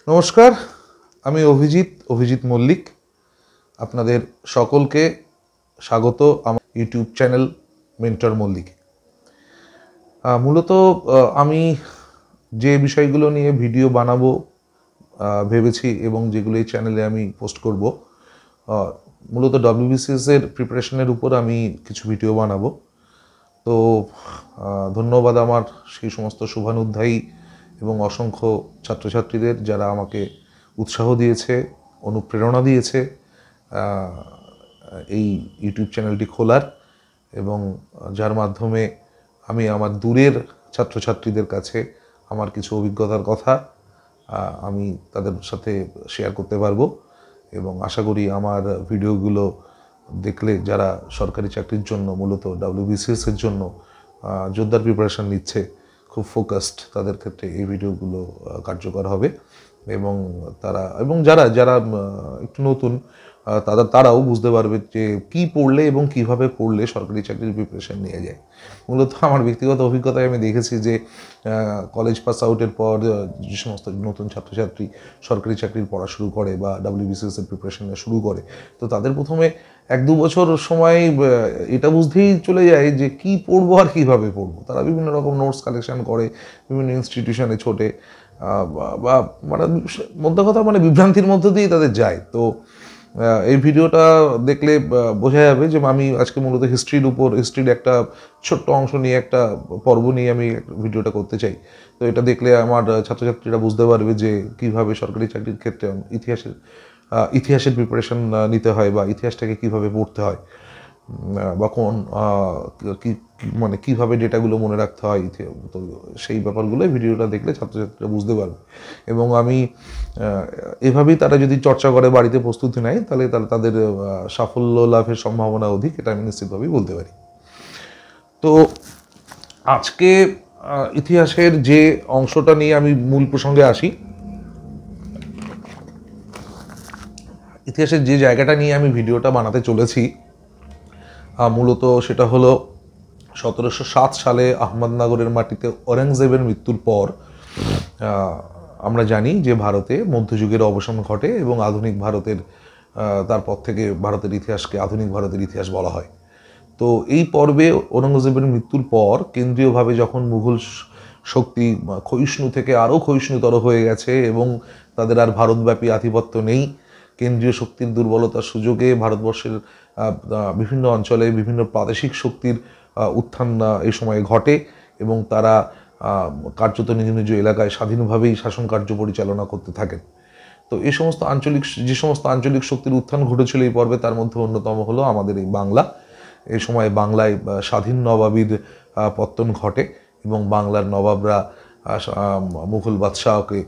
নমস্কার, আমি অভিজিৎ মল্লিক। আপনাদের সকলকে স্বাগত আমার ইউটিউব চ্যানেল মেন্টর মল্লিক। মূলত আমি যে বিষয়গুলো নিয়ে ভিডিও বানাবো ভেবেছি এবং যেগুলো এই চ্যানেলে আমি পোস্ট করব, মূলত WBCS এর প্রিপারেশনের উপর আমি কিছু ভিডিও বানাবো। তো ধন্যবাদ আমার সেই সমস্ত শুভানুধ্যায়ী এবং অসংখ্য ছাত্রছাত্রীদের যারা আমাকে উৎসাহ দিয়েছে, অনুপ্রেরণা দিয়েছে এই ইউটিউব চ্যানেলটি খোলার, এবং যার মাধ্যমে আমি আমার দূরের ছাত্রছাত্রীদের কাছে আমার কিছু অভিজ্ঞতার কথা আমি তাদের সাথে শেয়ার করতে পারবো। এবং আশা করি আমার ভিডিওগুলো দেখলে যারা সরকারি চাকরির জন্য, মূলত WBCS এর জন্য জোরদার প্রিপারেশন নিচ্ছে, খুব ফোকাসড, তাদের ক্ষেত্রে এই ভিডিওগুলো কার্যকর হবে। এবং যারা একটু নতুন তারাও বুঝতে পারবে যে কী পড়লে এবং কিভাবে পড়লে সরকারি চাকরির প্রিপারেশন নিয়ে যায়। মূলত আমার ব্যক্তিগত অভিজ্ঞতায় আমি দেখেছি যে কলেজ পাস আউটের পর যে সমস্ত নতুন ছাত্রছাত্রী সরকারি চাকরির পড়া শুরু করে বা WBCS এর প্রিপারেশন শুরু করে, তো তাদের প্রথমে 1-2 বছর সময় এটা বুঝতেই চলে যায় যে কি পড়বো আর কিভাবে পড়বো। তারা বিভিন্ন রকম নোটস কালেকশন করে, বিভিন্ন ইনস্টিটিউশনে ছোটে, বা মানে মধ্যে কথা মানে বিভ্রান্তির মধ্য দিয়েই তাদের যায়। তো এই ভিডিওটা দেখলে বোঝা যাবে যে আমি আজকে মূলত হিস্ট্রির একটা ছোট্ট অংশ নিয়ে, একটা পর্ব নিয়ে আমি ভিডিওটা করতে চাই। তো এটা দেখলে আমার ছাত্রছাত্রীরা বুঝতে পারবে যে কিভাবে সরকারি চাকরির ক্ষেত্রে ইতিহাসের প্রিপারেশন নিতে হয়, বা ইতিহাসটাকে কিভাবে পড়তে হয়, বা কোন মানে কিভাবে ডেটাগুলো মনে রাখতে হয়। তো সেই ব্যাপারগুলো ভিডিওটা দেখলে ছাত্রছাত্রীরা বুঝতে পারবে। এবং আমি এভাবেই তারা যদি চর্চা করে, বাড়িতে প্রস্তুতি নেয়, তাহলে তাদের সাফল্য লাভের সম্ভাবনা অধিক, এটা আমি নিশ্চিতভাবেই বলতে পারি। তো আজকে ইতিহাসের যে অংশটা নিয়ে আমি মূল প্রসঙ্গে আসি, ইতিহাসের যে জায়গাটা নিয়ে আমি ভিডিওটা বানাতে চলেছি, মূলত সেটা হলো 1707 সালে আহমদনগরের মাটিতে ঔরঙ্গজেবের মৃত্যুর পর আমরা জানি যে ভারতে মধ্যযুগের অবসান ঘটে এবং আধুনিক ভারতের তারপর থেকে ভারতের ইতিহাসকে আধুনিক ভারতের ইতিহাস বলা হয়। তো এই পর্বে ঔরঙ্গজেবের মৃত্যুর পর কেন্দ্রীয়ভাবে যখন মুঘল শক্তি ক্ষয়িষ্ণু থেকে আরও ক্ষয়িষ্ণুতর হয়ে গেছে এবং তাদের আর ভারতব্যাপী আধিপত্য নেই, কেন্দ্রীয় শক্তির দুর্বলতার সুযোগে ভারতবর্ষের বিভিন্ন অঞ্চলে বিভিন্ন প্রাদেশিক শক্তির উত্থান এই সময়ে ঘটে এবং তারা কার্যত নিজ নিজ এলাকায় স্বাধীনভাবেই শাসন কার্য পরিচালনা করতে থাকেন। তো যে সমস্ত আঞ্চলিক শক্তির উত্থান ঘটেছিল এই পর্বে, তার মধ্যে অন্যতম হলো আমাদের এই বাংলা। এই সময় বাংলায় স্বাধীন নবাবীর পত্তন ঘটে এবং বাংলার নবাবরা মুঘল বাদশাহকে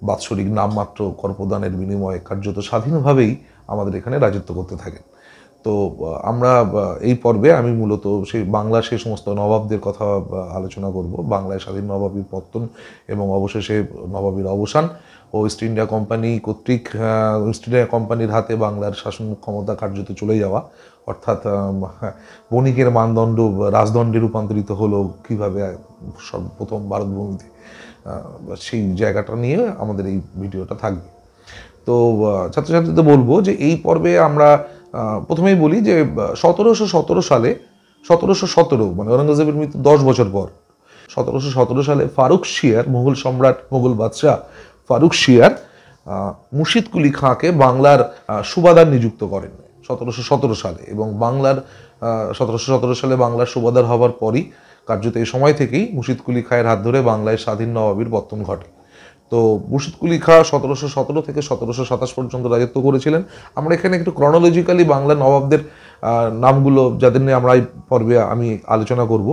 বাৎসরিক নামমাত্র করপ্রদানের বিনিময়ে কার্যত স্বাধীনভাবেই আমাদের এখানে রাজত্ব করতে থাকেন। তো আমরা এই পর্বে আমি মূলত বাংলার সেই সমস্ত নবাবদের কথা আলোচনা করব, বাংলায় স্বাধীন নবাবীর পত্তন এবং অবশেষে নবাবীর অবসান ও ইস্ট ইন্ডিয়া কোম্পানির হাতে বাংলার শাসন ক্ষমতা কার্যত চলে যাওয়া, অর্থাৎ বণিকের মানদণ্ড রাজদণ্ডে রূপান্তরিত হলো কীভাবে সর্বপ্রথম ভারতভূমিতে, সেই জায়গাটা নিয়ে আমাদের এই ভিডিওটা থাকবে। তো ছাত্রছাত্রীদের বলবো যে এই পর্বে আমরা প্রথমেই বলি যে 1717 সালে মানে ঔরঙ্গজেবের মৃত্যু 10 বছর পর 1717 সালে ফারুক শিয়ার, মুঘল বাদশাহ ফারুক শিয়ার মুর্শিদ কুলি খাঁকে বাংলার সুবাদার নিযুক্ত করেন 1717 সালে। এবং 1717 সালে বাংলার সুবাদার হওয়ার পরই কার্যত এই সময় থেকেই মুর্শিদ কুলি খাঁয়ের হাত ধরে বাংলায় স্বাধীন নবাবীর পত্তন ঘটে। তো মুর্শিদ কুলি খাঁ 1717 থেকে 1727 পর্যন্ত রাজত্ব করেছিলেন। আমরা এখানে একটু ক্রনোলজিক্যালি বাংলার নবাবদের নামগুলো, যাদের নিয়ে আমরা এই পর্বে আমি আলোচনা করব,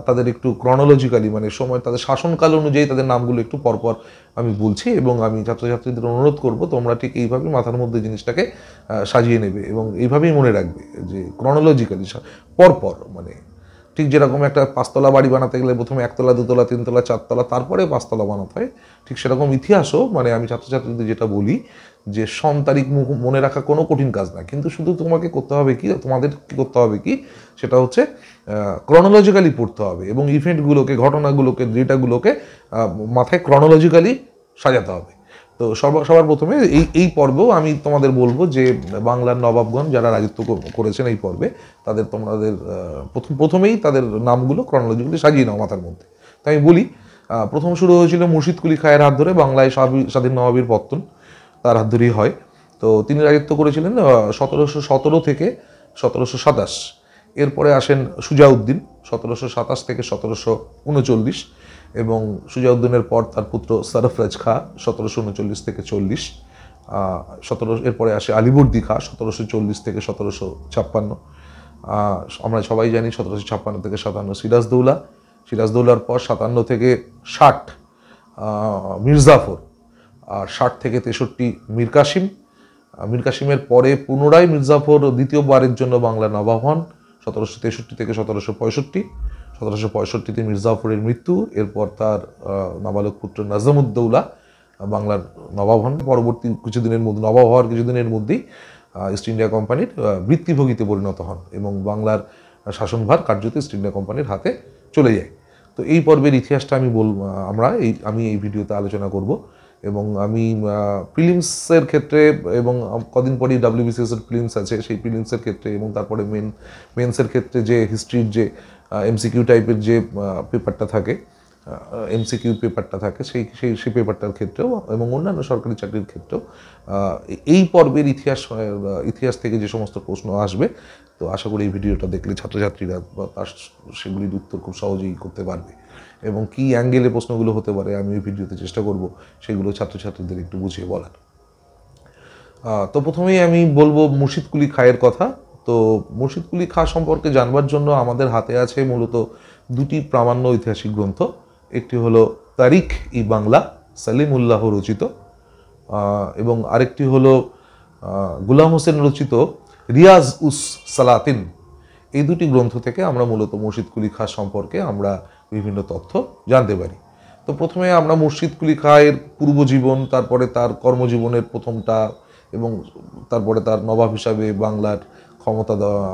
তাদের একটু ক্রনোলজিক্যালি মানে সময়, তাদের শাসনকাল অনুযায়ী তাদের নামগুলো একটু পরপর আমি বলছি। এবং আমি ছাত্রছাত্রীদের অনুরোধ করব তোমরা ঠিক এইভাবেই মাথার মধ্যে জিনিসটাকে সাজিয়ে নেবে এবং এইভাবেই মনে রাখবে যে ক্রনোলজিক্যালি পরপর, মানে ঠিক যেরকম একটা 5তলা বাড়ি বানাতে গেলে প্রথমে 1তলা, 2তলা, 3তলা, 4তলা, তারপরে 5তলা বানাতে হয়, ঠিক সেরকম ইতিহাসও মানে আমি ছাত্রছাত্রীদের যেটা বলি যে সন তারিখ মনে রাখা কোনো কঠিন কাজ না, কিন্তু শুধু তোমাদের কি করতে হবে কি সেটা হচ্ছে ক্রনোলজিক্যালি পড়তে হবে এবং ইভেন্টগুলোকে, ঘটনাগুলোকে, ডেটাগুলোকে মাথায় ক্রনোলজিক্যালি সাজাতে হবে। তো সবার প্রথমে এই পর্বেও আমি তোমাদের বলবো যে বাংলার নবাবগণ যারা রাজত্ব করেছেন এই পর্বে তোমাদের প্রথমেই তাদের নামগুলো ক্রনোলজিক্যালি সাজিয়ে নাও মাথার মধ্যে। তো আমি বলি, প্রথম শুরু হয়েছিল মুর্শিদ কুলি খায়ের হাত ধরে, বাংলায় স্বাধীন নবাবীর পত্তন তার হাত ধরেই হয়। তো তিনি রাজত্ব করেছিলেন 1717 থেকে 1727। এরপরে আসেন সুজাউদ্দিন 1727 থেকে 1739, এবং সুজাউদ্দিনের পর তার পুত্র সরফরাজ খা 1739 থেকে 40। এরপরে আসে আলিবর্দী খা 1740 থেকে 1756। আমরা সবাই জানি 1756 থেকে 57 সিরাজদৌলার পর 57 থেকে 60 মির্জাফর, আর 60 থেকে 63 মীর কাসিমের পরে পুনরায় মির্জাফর দ্বিতীয়বারের জন্য বাংলার নবাব হন 1763 থেকে 1765। 1765 মির্জাফরের মৃত্যু, এরপর তার নাবালক পুত্র নাজমুদ্দৌলা বাংলার নবাব হন। পরবর্তী নবাব হওয়ার কিছুদিনের মধ্যেই ইস্ট ইন্ডিয়া কোম্পানির বৃত্তিভোগীতে পরিণত হন এবং বাংলার শাসনভার কার্যত ইস্ট ইন্ডিয়া কোম্পানির হাতে চলে যায়। তো এই পর্বের ইতিহাসটা আমি এই ভিডিওতে আলোচনা করব, এবং আমি প্রিলিমসের ক্ষেত্রে এবং কদিন পরেই WBCS এর প্রিলিমস আছে, সেই প্রিলিমসের ক্ষেত্রে এবং তারপরে মেন্সের ক্ষেত্রে যে হিস্ট্রির যে MCQ টাইপের যে পেপারটা থাকে, MCQ পেপারটা থাকে, সেই পেপারটার ক্ষেত্রেও এবং অন্যান্য সরকারি চাকরির ক্ষেত্রেও এই পর্বের ইতিহাস থেকে যে সমস্ত প্রশ্ন আসবে, তো আশা করি এই ভিডিওটা দেখলে ছাত্রছাত্রীরা সেগুলির উত্তর খুব সহজেই করতে পারবে, এবং কি অ্যাঙ্গেলে প্রশ্নগুলো হতে পারে আমি এই ভিডিওতে চেষ্টা করব সেগুলো ছাত্রছাত্রীদের একটু বুঝিয়ে বলার। তো প্রথমেই আমি বলবো মুর্শিদ কুলি খায়ের কথা। তো মুর্শিদ কুলি খা সম্পর্কে জানবার জন্য আমাদের হাতে আছে মূলত দুটি প্রামাণ্য ঐতিহাসিক গ্রন্থ। একটি হলো তারিখ ই বাংলা সালিমুল্লাহ রচিত, এবং আরেকটি হলো গুলাম হোসেন রচিত রিয়াজ উস সালাতিন। এই দুটি গ্রন্থ থেকে আমরা মূলত মুর্শিদ কুলি খা সম্পর্কে আমরা বিভিন্ন তথ্য জানতে পারি। তো প্রথমে আমরা মুর্শিদ কুলি খায়ের পূর্বজীবন, তারপরে তার কর্মজীবনের প্রথমটা, এবং তারপরে তার নবাব হিসাবে বাংলার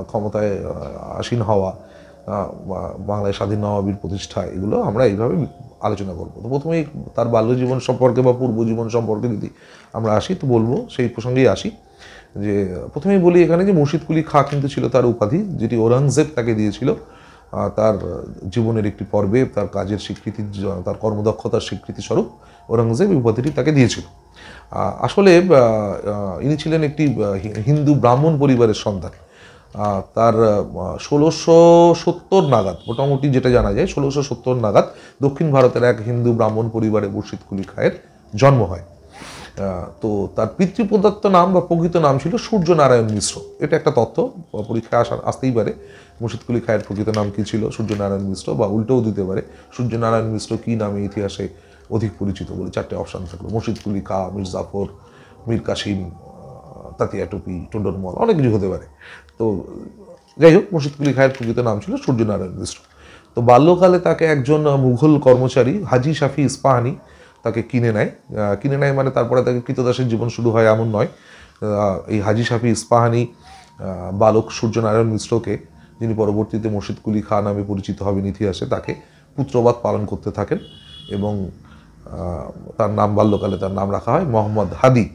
ক্ষমতায় আসীন হওয়া, বাংলায় স্বাধীন নবাবীর প্রতিষ্ঠা, এগুলো আমরা এইভাবে আলোচনা করবো। তো প্রথমেই তার বাল্যজীবন সম্পর্কে বা পূর্বজীবন সম্পর্কে যদি আমরা আসি, তো বলবো সেই প্রসঙ্গেই আসি যে প্রথমেই বলি এখানে যে মুর্শিদ কুলি খা কিন্তু ছিল তার উপাধি, যেটি ঔরঙ্গজেব তাকে দিয়েছিল তার জীবনের একটি পর্বে তার কাজের স্বীকৃতি, তার কর্মদক্ষতার স্বীকৃতি স্বরূপ ঔরঙ্গজেব এই উপাধিটি তাকে দিয়েছিল। আসলে ইনি ছিলেন একটি হিন্দু ব্রাহ্মণ পরিবারের সন্তান। তার 1670 নাগাদ, মোটামুটি যেটা জানা যায় 1670 নাগাদ দক্ষিণ ভারতের এক হিন্দু ব্রাহ্মণ পরিবারে মুর্শিদ কুলি খায়ের জন্ম হয়। তো তার পিতৃপ্রদত্ত নাম বা প্রকৃত নাম ছিল সূর্যনারায়ণ মিশ্র। এটা একটা তথ্য পরীক্ষায় আসতেই পারে, মুর্শিদ কুলি খায়ের প্রকৃত নাম কি ছিল, সূর্যনারায়ণ মিশ্র, বা উল্টোও দিতে পারে সূর্যনারায়ণ মিশ্র কি নামে ইতিহাসে অধিক পরিচিত বলে। চারটে অপশান থাকলো, মুর্শিদ কুলি খা, মির্জাফর, মীর কাসিম, তাতিয়া টুপি, টুন্ডরমল, অনেক কিছু হতে পারে। তো যাই হোক, মুর্শিদ কুলি খায়ের প্রকৃত নাম ছিল সূর্যনারায়ণ মিশ্র। তো বাল্যকালে তাকে একজন মুঘল কর্মচারী হাজি শাফি ইস্পাহানি তাকে কিনে নেয়, মানে তারপরে তাকে কৃতদাসের জীবন শুরু হয় এমন নয়। এই হাজি শাফি ইস্পাহানি বালক সূর্যনারায়ণ মিশ্রকে, যিনি পরবর্তীতে মুর্শিদ কুলি খা নামে পরিচিত হবেন ইতিহাসে, তাকে পুত্রবাদ পালন করতে থাকেন, এবং তার নাম বাল্যকালে তার নাম রাখা হয় মোহাম্মদ হাদি।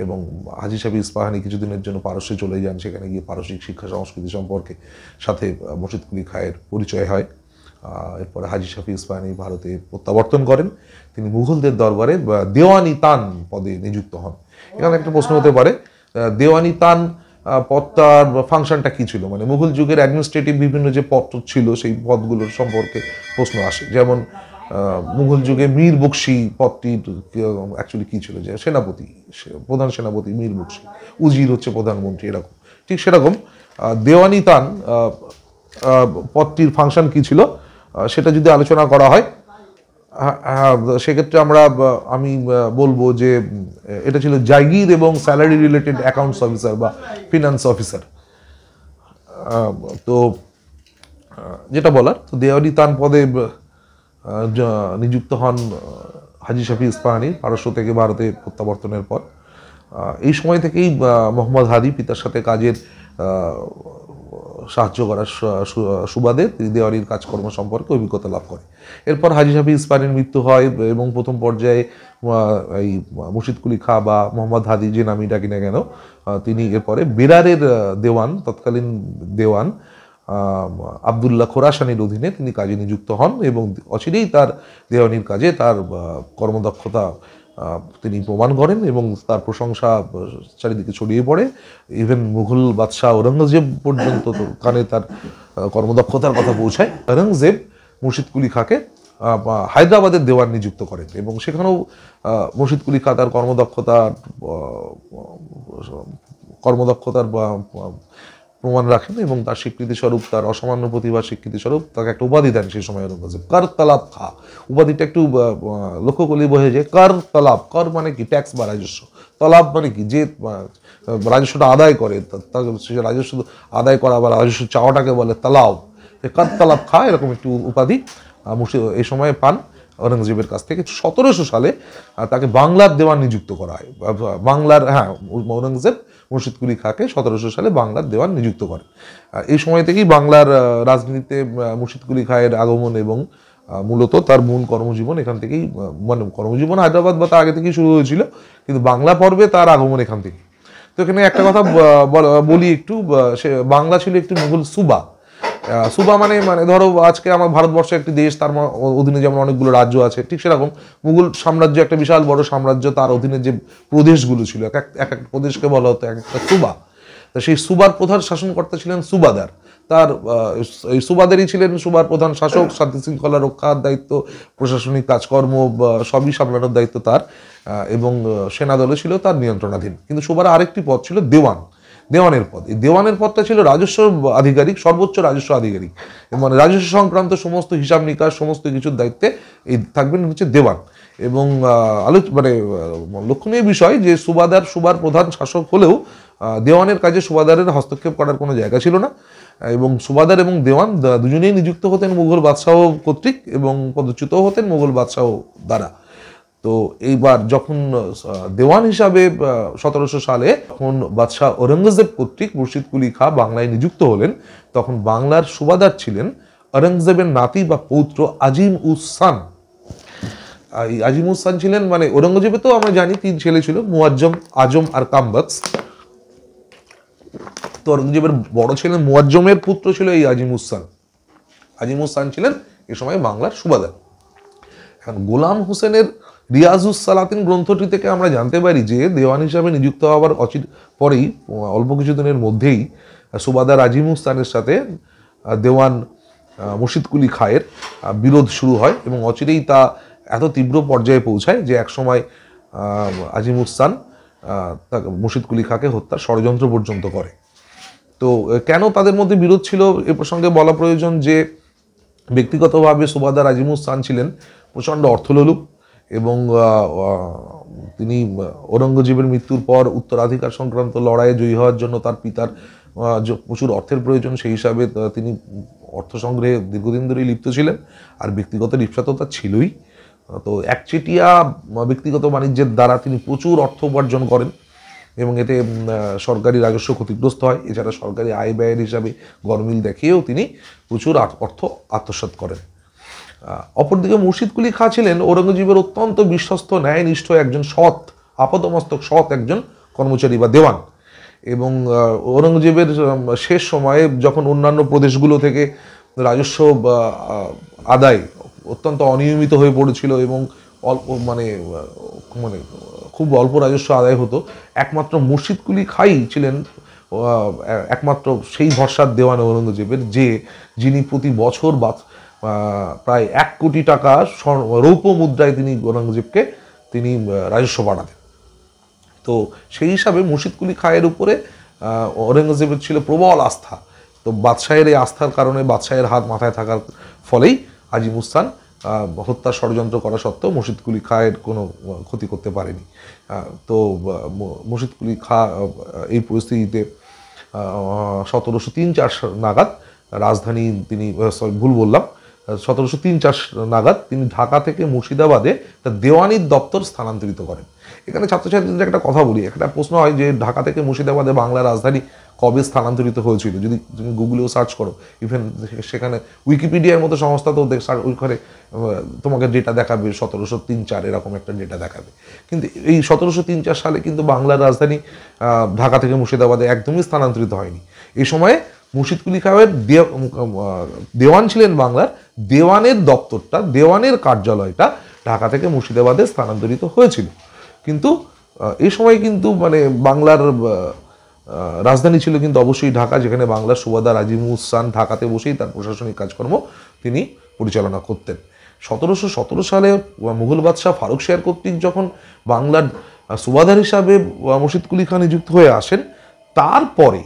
এবং হাজি শাফি ইস্পাহানি কিছুদিনের জন্য পারস্যে চলে যান, সেখানে গিয়ে পারসিক শিক্ষা সংস্কৃতি সম্পর্কে সাথে মুর্শিদ কুলি খায়ের পরিচয় হয়। এরপরে হাজি শাফি ইস্পাহানি ভারতে প্রত্যাবর্তন করেন, তিনি মুঘলদের দরবারে দেওয়ানি তান পদে নিযুক্ত হন। এখানে একটা প্রশ্ন হতে পারে, দেওয়ানি তান পদটার ফাংশনটা কি ছিল, মানে মুঘল যুগের অ্যাডমিনিস্ট্রেটিভ বিভিন্ন যে পদ ছিল সেই পদগুলোর সম্পর্কে প্রশ্ন আসে। যেমন মুঘল যুগে মীর বক্সি পদটির অ্যাকচুয়ালি কী ছিল, যে সেনাপতি, প্রধান সেনাপতি মীর বক্সি, উজির হচ্ছে প্রধানমন্ত্রী, এরকম। ঠিক সেরকম দেওয়ানি তান পদটির ফাংশন কী ছিল সেটা যদি আলোচনা করা হয়, সেক্ষেত্রে আমি বলবো যে এটা ছিল জাগির এবং স্যালারি রিলেটেড অ্যাকাউন্টস অফিসার বা ফিনান্স অফিসার। তো যেটা বলার, তো দেওয়ানি তান পদে নিযুক্ত হন হাজি শাফি ইস্পাহানি পারস্য থেকে ভারতে প্রত্যাবর্তনের পর। এই সময় থেকেই মোহাম্মদ হাদি পিতার সাথে কাজের সাহায্য করার সুবাদে তিনি দেওয়ানির কাজকর্ম সম্পর্কে অভিজ্ঞতা লাভ করে। এরপর হাজী হাফিজ পানির মৃত্যু হয় এবং প্রথম পর্যায়ে এই মুর্শিদ কুলি খাঁ বা মোহাম্মদ হাদি যে নামই ডাকি না কেন, তিনি এরপরে বেরারের দেওয়ান, তৎকালীন দেওয়ান আবদুল্লাহ খোরাসানির অধীনে তিনি কাজে নিযুক্ত হন এবং অচিরেই তার দেওয়ানির কাজে তার কর্মদক্ষতা তিনি প্রমাণ করেন এবং তার প্রশংসা চারিদিকে ছড়িয়ে পড়ে। ইভেন মুঘল বাদশাহ ঔরঙ্গজেব পর্যন্ত কানে তার কর্মদক্ষতার কথা পৌঁছায়। ঔরঙ্গজেব মুর্শিদ কুলি খাঁকে হায়দ্রাবাদের দেওয়ান নিযুক্ত করেন এবং সেখানেও মুর্শিদ কুলি খাঁ তার কর্মদক্ষতার প্রমাণ রাখেন এবং তার স্বীকৃতিস্বরূপ, তার অসামান্য প্রতিভার স্বীকৃতিস্বরূপ তাকে একটা উপাধি দেন সেই সময় ঔরঙ্গজেব, কর তালাব খাঁ। উপাধিটা একটু লক্ষ্য করলে বোঝা যায়, কর তালাব, কর মানে কি ট্যাক্স বা রাজস্ব, তালাব মানে কি যে রাজস্বটা আদায় করে, সে রাজস্ব আদায় করা বা রাজস্ব চাওয়াটাকে বলে তালাব। কর তালাব খাঁ এরকম একটি উপাধি এই সময়ে পান ঔরঙ্গজেবের কাছ থেকে। 1700 সালে তাকে বাংলার দেওয়ান নিযুক্ত করা হয়। বাংলার, ঔরঙ্গজেব মুর্শিদ কুলি খাঁকে 1700 সালে বাংলার দেওয়ান নিযুক্ত করেন। এই সময় থেকেই বাংলার রাজনীতিতে মুর্শিদ কুলি খাঁয়ের আগমন এবং মূলত তার মূল কর্মজীবন এখান থেকেই, মানে কর্মজীবন হায়দ্রাবাদ বা তার আগে থেকেই শুরু হয়েছিল, কিন্তু বাংলা পর্বে তার আগমন এখান থেকে। তো এখানে একটা কথা বলি একটু, সে বাংলা ছিল একটি মুঘল সুবা। সুবা মানে ধরো আজকে আমার ভারতবর্ষ একটি দেশ, তার অধীনে যেমন অনেকগুলো রাজ্য আছে, ঠিক সেরকম মুঘল সাম্রাজ্য একটা বিশাল বড় সাম্রাজ্য, তার অধীনে যে প্রদেশগুলো ছিল এক এক প্রদেশকে বলা হতো এক একটা সুবা। তো সেই সুবার প্রধান শাসনকর্তা ছিলেন সুবাদার। তার এই সুবাদারই ছিলেন সুবার প্রধান শাসক, শান্তি শৃঙ্খলা রক্ষার দায়িত্ব, প্রশাসনিক কাজকর্ম সবই সামলানোর দায়িত্ব তার, এবং সেনাদলও ছিল তার নিয়ন্ত্রণাধীন। কিন্তু সুবার আরেকটি পদ ছিল দেওয়ান, দেওয়ানের পদ। এই দেওয়ানের পদটা ছিল রাজস্ব আধিকারিক, সর্বোচ্চ রাজস্ব আধিকারিক, মানে রাজস্ব সংক্রান্ত সমস্ত হিসাব নিকাশ সমস্ত কিছুর দায়িত্বে এই থাকবেন হচ্ছে দেওয়ান। এবং লক্ষণীয় বিষয় যে সুবার প্রধান শাসক হলেও দেওয়ানের কাজে সুবাদারের হস্তক্ষেপ করার কোনো জায়গা ছিল না, এবং সুবাদার এবং দেওয়ান দুজনেই নিযুক্ত হতেন মুঘল বাদশাহ কর্তৃক এবং পদচ্যুত হতেন মুঘল বাদশাহ দ্বারা। তো এইবার যখন দেওয়ান হিসাবে 1700 সালে যখন বাদশাহ ঔরঙ্গজেব কর্তৃক মুর্শিদ কুলি খাঁ বাংলায় নিযুক্ত হলেন, তখন বাংলার সুবাদার ছিলেন ঔরঙ্গজেবের নাতি বা পৌত্র আজিম উস সান। এই আজিম উস সান ছিলেন, মানে ঔরঙ্গজেবের তো আমরা জানি 3 ছেলে ছিল, মুয়াজ্জম, আজম আর কামবাক্স। তো ঔরঙ্গজেবের বড় ছিলেন মুয়াজ্জমের পুত্র ছিল এই আজিম উস সান। আজিম উস সান ছিলেন এ সময় বাংলার সুবাদার। এখন গোলাম হোসেনের রিয়াজুস সালাতিন গ্রন্থটি থেকে আমরা জানতে পারি যে দেওয়ান হিসাবে নিযুক্ত হওয়ার পরেই অল্প কিছুদিনের মধ্যেই সুবাদার আজিম উস সানের সাথে দেওয়ান মুর্শিদ কুলি খাঁয়ের বিরোধ শুরু হয় এবং অচিরেই তা এত তীব্র পর্যায়ে পৌঁছায় যে একসময় আজিম উস সান মুর্শিদ কুলি খাঁকে হত্যার ষড়যন্ত্র পর্যন্ত করে। তো কেন তাদের মধ্যে বিরোধ ছিল এ প্রসঙ্গে বলা প্রয়োজন যে ব্যক্তিগতভাবে সুবাদার আজিম উস সান ছিলেন প্রচণ্ড অর্থলোলুপ এবং তিনি ঔরঙ্গজেবের মৃত্যুর পর উত্তরাধিকার সংক্রান্ত লড়াইয়ে জয়ী হওয়ার জন্য তার পিতার প্রচুর অর্থের প্রয়োজন, সেই হিসাবে তিনি অর্থ সংগ্রহে দীর্ঘদিন ধরেই লিপ্ত ছিলেন, আর ব্যক্তিগত লিপ্সা তো তার ছিলই। তো একচেটিয়া ব্যক্তিগত বাণিজ্যের দ্বারা তিনি প্রচুর অর্থ উপার্জন করেন এবং এতে সরকারি রাজস্ব ক্ষতিগ্রস্ত হয়। এছাড়া সরকারি আয় ব্যয়ের হিসাবে গরমিল দেখিয়েও তিনি প্রচুর অর্থ আত্মসাৎ করেন। অপরদিকে মুর্শিদ কুলি খাঁ ছিলেন ঔরঙ্গজেবের অত্যন্ত বিশ্বস্ত, ন্যায়নিষ্ঠ একজন আপাদমস্তক সৎ একজন কর্মচারী বা দেওয়ান। এবং ঔরঙ্গজেবের শেষ সময়ে যখন অন্যান্য প্রদেশগুলো থেকে রাজস্ব আদায় অত্যন্ত অনিয়মিত হয়ে পড়েছিল এবং খুব অল্প রাজস্ব আদায় হতো, একমাত্র মুর্শিদ কুলি খাঁই ছিলেন একমাত্র সেই ভরসার দেওয়ান ঔরঙ্গজেবের, যিনি প্রতি বছর প্রায় 1 কোটি টাকা রৌপ্য মুদ্রায় তিনি ঔরঙ্গজেবকে রাজস্ব বাড়াতেন। তো সেই হিসাবে মুর্শিদ কুলি খাঁয়ের উপরে ঔরঙ্গজেবের ছিল প্রবল আস্থা। তো বাদশাহের এই আস্থার কারণে, বাদশাহের হাত মাথায় থাকার ফলেই আজিম উস সান হত্যার ষড়যন্ত্র করা সত্ত্বেও মুর্শিদ কুলি খাঁয়ের কোনো ক্ষতি করতে পারেনি। তো মুর্শিদ কুলি খাঁ এই পরিস্থিতিতে 1703-4 নাগাদ রাজধানী তিনি, ভুল বললাম, 1703-4 নাগাদ তিনি ঢাকা থেকে মুর্শিদাবাদে তার দেওয়ানির দপ্তর স্থানান্তরিত করেন। এখানে ছাত্রছাত্রীদের একটা কথা বলি, একটা প্রশ্ন হয় যে ঢাকা থেকে মুর্শিদাবাদে বাংলা রাজধানী কবে স্থানান্তরিত হয়েছিল। যদি তুমি গুগলেও সার্চ করো, ইভেন সেখানে উইকিপিডিয়ার মতো সংস্থা তো ওইখানে তোমাকে ডেটা দেখাবে 1703-4 এরকম একটা ডেটা দেখাবে। কিন্তু এই 1703-4 সালে কিন্তু বাংলার রাজধানী ঢাকা থেকে মুর্শিদাবাদে একদমই স্থানান্তরিত হয়নি। এই সময়ে মুর্শিদ কুলি খায়ের দেওয়ান ছিলেন বাংলার, দেওয়ানের দপ্তরটা, দেওয়ানের কার্যালয়টা ঢাকা থেকে মুর্শিদাবাদে স্থানান্তরিত হয়েছিল। কিন্তু এই সময় কিন্তু মানে বাংলার রাজধানী ছিল কিন্তু অবশ্যই ঢাকা, যেখানে বাংলার সুবাদার আজিমুসান ঢাকাতে বসেই তার প্রশাসনিক কাজকর্ম তিনি পরিচালনা করতেন। 1717 সালে মুঘল বাদশাহ ফারুক শাহ কর্তৃক যখন বাংলার সুবাদার হিসাবে মুর্শিদ কুলি খান নিযুক্ত হয়ে আসেন, তারপরে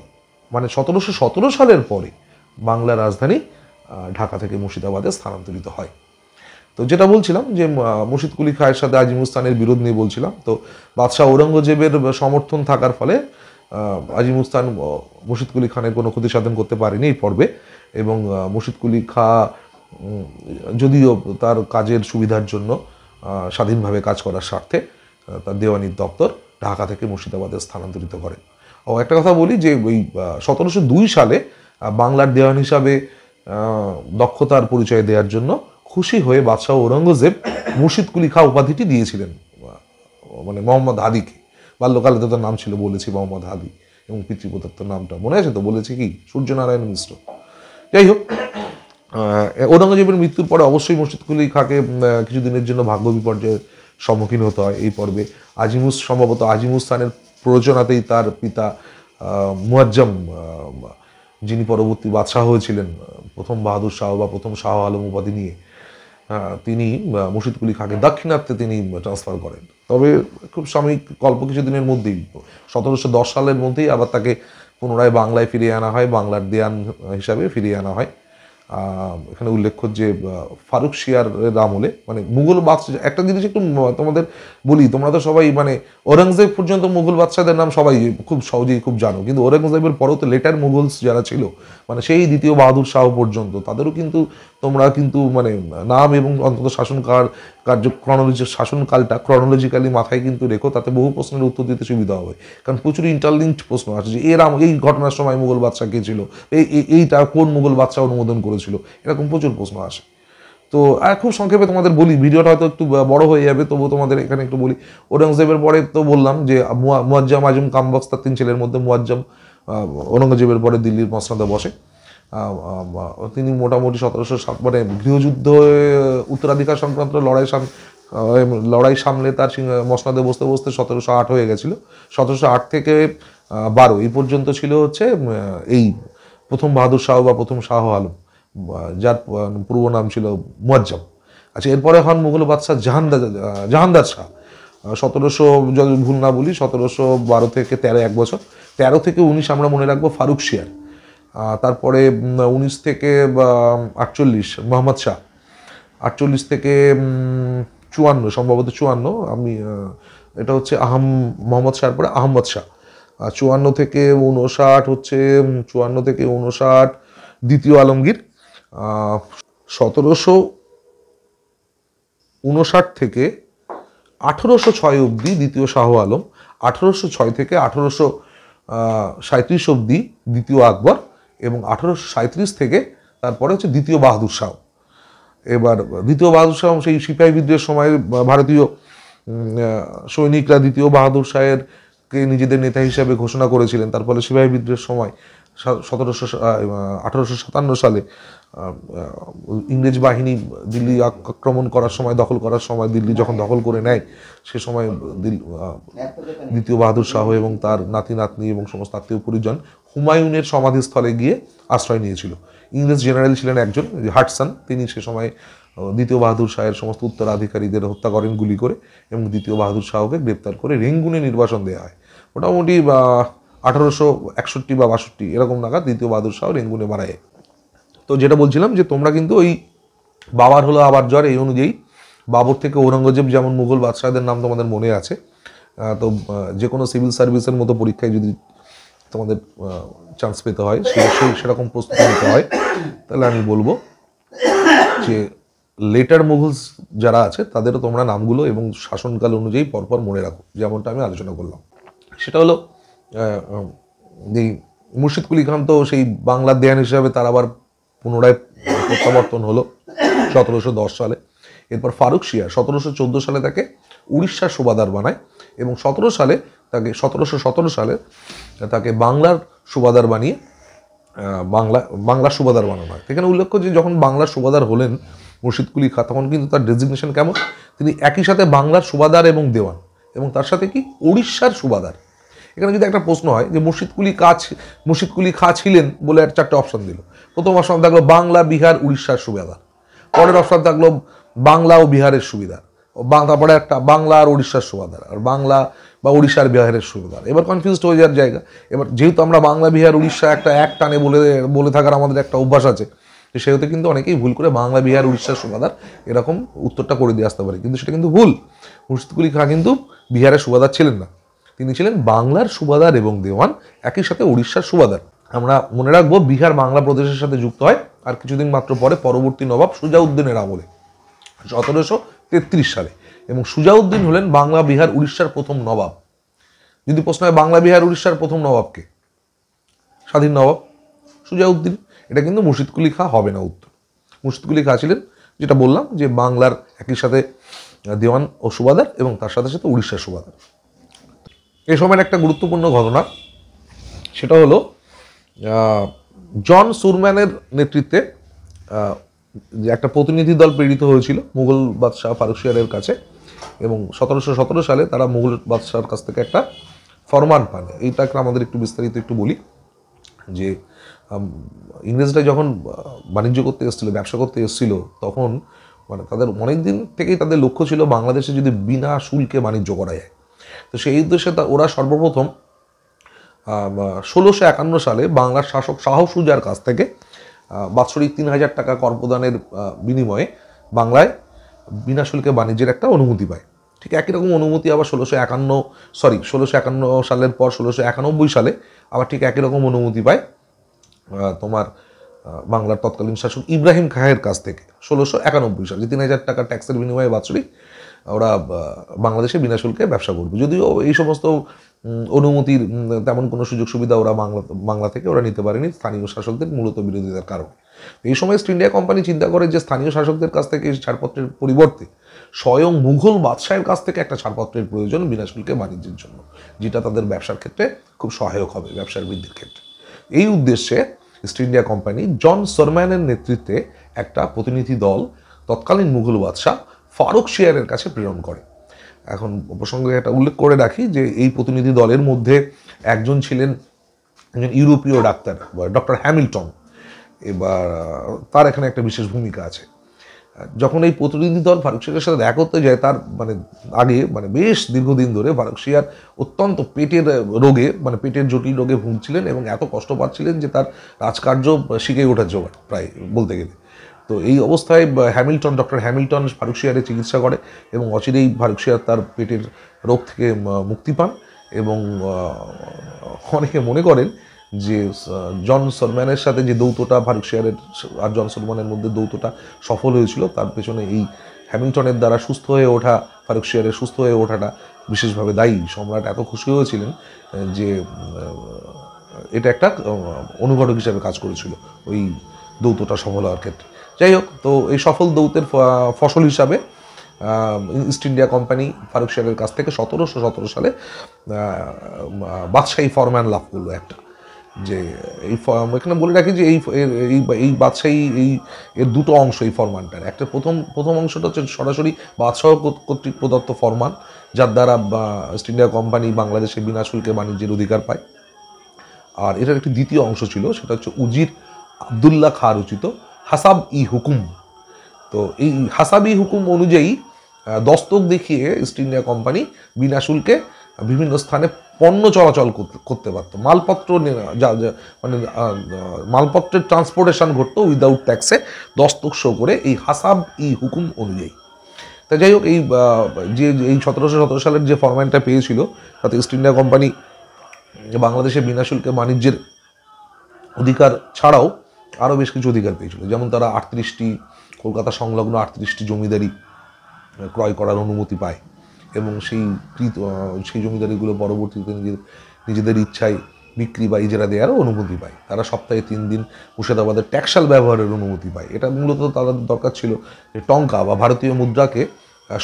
মানে 1717 সালের পরে বাংলার রাজধানী ঢাকা থেকে মুর্শিদাবাদে স্থানান্তরিত হয়। তো যেটা বলছিলাম যে মুর্শিদ কুলি খায়ের সাথে আজিমুস্তানের বিরোধ নিয়ে বলছিলাম। তো বাদশাহ ঔরঙ্গজেবের সমর্থন থাকার ফলে আজিমুস্তান মুর্শিদ কুলি খানের কোনো ক্ষতি সাধন করতে পারেনি এই পর্বে, এবং মুর্শিদ কুলি খা যদিও তার কাজের সুবিধার জন্য স্বাধীনভাবে কাজ করার স্বার্থে তার দেওয়ানির দপ্তর ঢাকা থেকে মুর্শিদাবাদে স্থানান্তরিত করেন। ও একটা কথা বলি যে ওই 1702 সালে বাংলার দেওয়ান হিসাবে দক্ষতার পরিচয় দেওয়ার জন্য খুশি হয়ে বাদশাহ ঔরঙ্গজেব মুর্শিদ কুলি খা উপাধিটি দিয়েছিলেন মানে মোহাম্মদ হাদিকে। বাল্যকালে তার নাম ছিল বলেছি মোহাম্মদ হাদি, এবং পিতৃপ্রদত্তর নামটা মনে আছে তো, বলেছি কি সূর্যনারায়ণ মিশ্র। যাই হোক, ঔরঙ্গজেবের মৃত্যুর পরে অবশ্যই মুর্শিদ কুলি খাকে কিছুদিনের জন্য ভাগ্য বিপর্যয়ের সম্মুখীন হতে হয়। এই পর্বে সম্ভবত আজিমুস্তানের প্ররোচনাতেই তার পিতা মুয়াজ্জম, যিনি পরবর্তী বাদশাহ হয়েছিলেন প্রথম বাহাদুর শাহ বা প্রথম শাহ আলম উপাধি নিয়ে, তিনি মুর্শিদ কুলি খাকে দাক্ষিণাত্যে তিনি ট্রান্সফার করেন। তবে খুব সাময়িক অল্প কিছুদিনের মধ্যেই 1710 সালের মধ্যেই আবার তাকে পুনরায় বাংলায় ফিরিয়ে আনা হয়, বাংলার দেয়ান হিসাবে ফিরিয়ে আনা হয়। এখানে উল্লেখ্য যে ফারুক শিয়ারের আমলে মানে মুঘল বাদশাহ, একটা জিনিস একটু তোমাদের বলি, তোমরা তো সবাই মানে ঔরঙ্গজেব পর্যন্ত মুঘল বাদশাহদের নাম সবাই খুব সহজেই খুব জানো, কিন্তু ঔরঙ্গজেবের পরেও তো লেটার মুঘলস যারা ছিল মানে সেই দ্বিতীয় বাহাদুর শাহ পর্যন্ত, তাদেরও কিন্তু তোমরা কিন্তু মানে নাম এবং অন্তত শাসনকালটা ক্রনোলজিক্যালি মাথায় কিন্তু রেখো, তাতে বহু প্রশ্নের উত্তর দিতে সুবিধা হবে। কারণ প্রচুর ইন্টারলিঙ্কড প্রশ্ন আছে যে এই ঘটনার সময় মুঘল বাদশাহ কে ছিল, এইটা কোন মুঘল বাদশাহ অনুমোদন করেছিল, এরকম প্রচুর প্রশ্ন আসে। তো খুব সংক্ষেপে তোমাদের বলি, ভিডিওটা হয়তো একটু বড় হয়ে যাবে, তবুও তোমাদের এখানে একটু বলি। ঔরঙ্গজেবের পরে তো বললাম যে মুয়াজ্জম আজম কামবক্স, তার 3 ছেলের মধ্যে মুয়াজ্জম ঔরঙ্গজেবের পরে দিল্লির মসনদে বসে। তিনি মোটামুটি 1707 মানে গৃহযুদ্ধ উত্তরাধিকার সংক্রান্ত লড়াই সামলে তার মসনদে বসতে বসতে 1708 হয়ে গেছিল। 1708 থেকে 12 এই পর্যন্ত ছিল হচ্ছে এই প্রথম বাহাদুর শাহ বা প্রথম শাহ আলম, যার পূর্ব নাম ছিল মুয়াজ্জম। আচ্ছা, এরপরে হন মুঘল বাদশাহ জাহানদার শাহ। 1700 যদি ভুল না বলি 1712 থেকে 13 এক বছর, 13 থেকে 19 আমরা মনে রাখবো ফারুক শিয়ার। তারপরে 19 থেকে 48 মোহাম্মদ শাহ, 48 থেকে 54 সম্ভবত 54, আমি এটা হচ্ছে মোহাম্মদ শাহর পরে আহমদ শাহ। 54 থেকে 59 হচ্ছে 54 থেকে 59 দ্বিতীয় আলমগীর। 1759 থেকে 1806 অবধি দ্বিতীয় শাহ আলম, 1806 থেকে 1837 অবধি দ্বিতীয় আকবর, এবং 1837 থেকে তারপরে হচ্ছে দ্বিতীয় বাহাদুর শাহ। এবার দ্বিতীয় বাহাদুর শাহ সেই সিপাহী বিদ্রোহের সময় ভারতীয় সৈনিকরা দ্বিতীয় বাহাদুর শাহেরকে নিজেদের নেতা হিসাবে ঘোষণা করেছিলেন। তার ফলে সিপাহী বিদ্রোহের সময় 1857 সালে ইংরেজ বাহিনী দিল্লি আক্রমণ করার সময়, দখল করার সময়, দিল্লি যখন দখল করে নেয়, সে সময় দ্বিতীয় বাহাদুর শাহ এবং তার নাতি নাতনি এবং সমস্ত আত্মীয় পরিজন হুমায়ুনের সমাধিস্থলে গিয়ে আশ্রয় নিয়েছিল। ইংরেজ জেনারেল ছিলেন একজন হাটসন, তিনি সে সময় দ্বিতীয় বাহাদুর শাহের সমস্ত উত্তরাধিকারীদের হত্যা করেন গুলি করে, এবং দ্বিতীয় বাহাদুর শাহকে গ্রেপ্তার করে রেঙ্গুনে নির্বাসন দেওয়া হয়। মোটামুটি 1861 বা 62 এরকম নাগাদ দ্বিতীয় বাহাদুর শাহ রেঙ্গুনে মারা যায়। তো যেটা বলছিলাম যে তোমরা কিন্তু ওই বাবার হলো আবার জ্বর, এই অনুযায়ী বাবর থেকে ঔরঙ্গজেব যেমন মুঘল বাদশাহদের নাম তোমাদের মনে আছে। তো যে কোনো সিভিল সার্ভিসের মতো পরীক্ষায় যদি তোমাদের চান্স পেতে হয়, সেরকম প্রস্তুতি নিতে হয়, তাহলে আমি বলবো যে লেটার মুঘলস যারা আছে তাদেরও তোমরা নামগুলো এবং শাসনকাল অনুযায়ী পরপর মনে রাখো, যেমনটা আমি আলোচনা করলাম। সেটা হলো এই মুর্শিদ কুলি খান তো সেই বাংলার দেয়ান হিসাবে তার আবার পুনরায় প্রত্যাবর্তন হলো 1710 সালে। এরপর ফারুক শিয়া 1714 সালে তাকে উড়িষ্যার সুবাদার বানায় এবং 1717 সালে তাকে বাংলার সুবাদার বানিয়ে বাংলার সুবাদার বানানো হয়। এখানে উল্লেখ্য যে যখন বাংলার সুবাদার হলেন মুর্শিদ কুলি খাঁ, তখন কিন্তু তার ডেজিগনেশন কেমন, তিনি একই সাথে বাংলার সুবাদার এবং দেওয়ান এবং তার সাথে কি উড়িষ্যার সুবাদার। এখানে যদি একটা প্রশ্ন হয় যে মুর্শিদ কুলি খাঁ ছিলেন বলে আর 4টে অপশন দিল। প্রথম অপশন থাকলো বাংলা, বিহার, উড়িষ্যার সুবাদার। পরের অপশন থাকলো বাংলা ও বিহারের সুবিধার। তারপরে একটা বাংলা আর উড়িষ্যার সুবাদার, আর বাংলা বা উড়িষ্যার বিহারের সুবিধার। এবার কনফিউজড হয়ে যাওয়ার জায়গা। এবার যেহেতু আমরা বাংলা, বিহার, উড়িষ্যা এক টানে বলে থাকার আমাদের একটা অভ্যাস আছে, সেহেতু কিন্তু অনেকেই ভুল করে বাংলা, বিহার, উড়িষ্যার সুবাদার এরকম উত্তরটা করে দিয়ে আসতে পারে, কিন্তু সেটা কিন্তু ভুল। মুর্শিদ কুলি খাঁ কিন্তু বিহারের সুবাদার ছিলেন না, তিনি ছিলেন বাংলার সুবাদার এবং দেওয়ান, একই সাথে উড়িষ্যার সুবাদার। আমরা মনে রাখবো বিহার বাংলা প্রদেশের সাথে যুক্ত হয় আর কিছুদিন মাত্র পরে পরবর্তী নবাব সুজাউদ্দিনের আমলে 1733 সালে, এবং সুজাউদ্দিন হলেন বাংলা, বিহার, উড়িষ্যার প্রথম নবাব। যদি প্রশ্ন হয় বাংলা, বিহার, উড়িষ্যার প্রথম নবাবকে, স্বাধীন নবাব সুজাউদ্দিন। এটা কিন্তু মুর্শিদ কুলি খাঁ হবে না উত্তর। মুর্শিদ কুলি খাঁ ছিলেন, যেটা বললাম, যে বাংলার একই সাথে দেওয়ান ও সুবাদার এবং তার সাথে সাথে উড়িষ্যার সুবাদার। এই সময়ের একটা গুরুত্বপূর্ণ ঘটনা, সেটা হলো জন সুরম্যানের নেতৃত্বে যে একটা প্রতিনিধি দল প্রেরিত হয়েছিল মুঘল বাদশাহ ফারুক শিয়ারের কাছে, এবং 1717 সালে তারা মুঘল বাদশাহর কাছ থেকে একটা ফরমান পান। এইটাকে আমাদের একটু বিস্তারিত একটু বলি। যে ইংরেজরা যখন বাণিজ্য করতে এসেছিল, ব্যবসা করতে এসেছিল, তখন মানে তাদের অনেক দিন থেকেই তাদের লক্ষ্য ছিল বাংলাদেশে যদি বিনা শুল্কে বাণিজ্য করা যায়। তো সেই উদ্দেশ্যে ওরা সর্বপ্রথম 1651 সালে বাংলার শাসক শাহ সুজার কাছ থেকে বাৎসরিক 3000 টাকা কর প্রদানের বিনিময়ে বাংলায় বিনা শুল্কে বাণিজ্যের একটা অনুমতি পায়। ঠিক একই রকম অনুমতি আবার 1651 সালের পর 1691 সালে আবার ঠিক একই রকম অনুমতি পায় তোমার বাংলার তৎকালীন শাসক ইব্রাহিম খাঁয়ের কাছ থেকে 1691 সালে, 3000 টাকা ট্যাক্সের বিনিময়ে বাৎসরিক ওরা বাংলাদেশে বিনা শুল্কে ব্যবসা করবে। যদিও এই সমস্ত অনুমতির তেমন কোনো সুযোগ সুবিধা ওরা বাংলা থেকে ওরা নিতে পারেনি স্থানীয় শাসকদের মূলত বিরোধিতার কারণে। এই সময় ইস্ট ইন্ডিয়া কোম্পানি চিন্তা করে যে স্থানীয় শাসকদের কাছ থেকে ছাড়পত্রের পরিবর্তে স্বয়ং মুঘল বাদশাহের কাছ থেকে একটা ছাড়পত্রের প্রয়োজন বিনা শুল্কে বাণিজ্যের জন্য, যেটা তাদের ব্যবসার ক্ষেত্রে খুব সহায়ক হবে, ব্যবসার বৃদ্ধির ক্ষেত্রে। এই উদ্দেশ্যে ইস্ট ইন্ডিয়া কোম্পানি জন সুরম্যানের নেতৃত্বে একটা প্রতিনিধি দল তৎকালীন মুঘল বাদশাহ ফারুক শিয়ারের কাছে প্রেরণ করে। এখন প্রসঙ্গে একটা উল্লেখ করে রাখি যে এই প্রতিনিধি দলের মধ্যে একজন ছিলেন একজন ইউরোপীয় ডাক্তার, ডক্টর হ্যামিল্টন। এবার তার এখানে একটা বিশেষ ভূমিকা আছে। যখন এই প্রতিনিধি দল ফারুক শিয়ারের সাথে দেখা করতে যায়, তার আগে বেশ দীর্ঘদিন ধরে ফারুক শিয়ার অত্যন্ত পেটের রোগে পেটের জটিল রোগে ভুগছিলেন এবং এত কষ্ট পাচ্ছিলেন যে তার রাজকার্য শিখে ওঠার জোগাড় প্রায় বলতে গেলে। তো এই অবস্থায় ডক্টর হ্যামিল্টন ফারুক শিয়ারের চিকিৎসা করে এবং অচিরেই ফারুক শিয়ার তার পেটের রোগ থেকে মুক্তি পান। এবং অনেকে মনে করেন যে জন সুরম্যানের সাথে যে দৌত্যটা ফারুক শিয়ারের আর জন সুরম্যানের মধ্যে দৌত্যটা সফল হয়েছিল, তার পেছনে এই হ্যামিল্টনের দ্বারা সুস্থ হয়ে ওঠা, ফারুক শিয়ারের সুস্থ হয়ে ওঠাটা বিশেষভাবে দায়ী। সম্রাট এত খুশি হয়েছিলেন যে এটা একটা অনুঘটক হিসাবে কাজ করেছিল ওই দৌত্যটা সফল হওয়ার ক্ষেত্রে। যাই হোক, তো এই সফল দৌত্যের ফসল হিসাবে ইস্ট ইন্ডিয়া কোম্পানি ফারুক শিয়ারের কাছ থেকে 1717 সালে বাদশাহী ফরমান লাভ করলো একটা। যে এই এখানে বলে রাখি যে এই বাদশাহী এর দুটো অংশ এই ফরমানটার। একটা প্রথম অংশটা হচ্ছে সরাসরি বাদশাহ কর্তৃক প্রদত্ত ফরমান, যার দ্বারা ইস্ট ইন্ডিয়া কোম্পানি বাংলাদেশে বিনা শুল্কে বাণিজ্যের অধিকার পায়। আর এটার একটি দ্বিতীয় অংশ ছিল, সেটা হচ্ছে উজির আবদুল্লাহ খাঁ রচিত হাসাব ই হুকুম। তো এই হাসাব ই হুকুম অনুযায়ী দস্তক দেখিয়ে ইস্ট ইন্ডিয়া কোম্পানি বিনা শুল্কে বিভিন্ন স্থানে পণ্য চলাচল করতে পারত, মালপত্রের ট্রান্সপোর্টেশন ঘটতো উইদাউট ট্যাক্সে দস্তক শো করে এই হাসাব ই হুকুম অনুযায়ী। তা যাই হোক, এই 1717 সালের যে ফরম্যানটা পেয়েছিল তাতে ইস্ট ইন্ডিয়া কোম্পানি বাংলাদেশে বিনা শুল্কে বাণিজ্যের অধিকার ছাড়াও আরও বেশ কিছু অধিকার পেয়েছিল। যেমন তারা 38টি কলকাতা সংলগ্ন 38টি জমিদারি ক্রয় করার অনুমতি পায় এবং সেই জমিদারিগুলো পরবর্তীতে নিজেদের ইচ্ছায় বিক্রি বা ইজারা দেওয়ারও অনুমতি পায়। তারা সপ্তাহে 3 দিন মুর্শিদাবাদের ট্যাক্সাল ব্যবহারের অনুমতি পায়। এটা মূলত তাদের দরকার ছিল যে টঙ্কা বা ভারতীয় মুদ্রাকে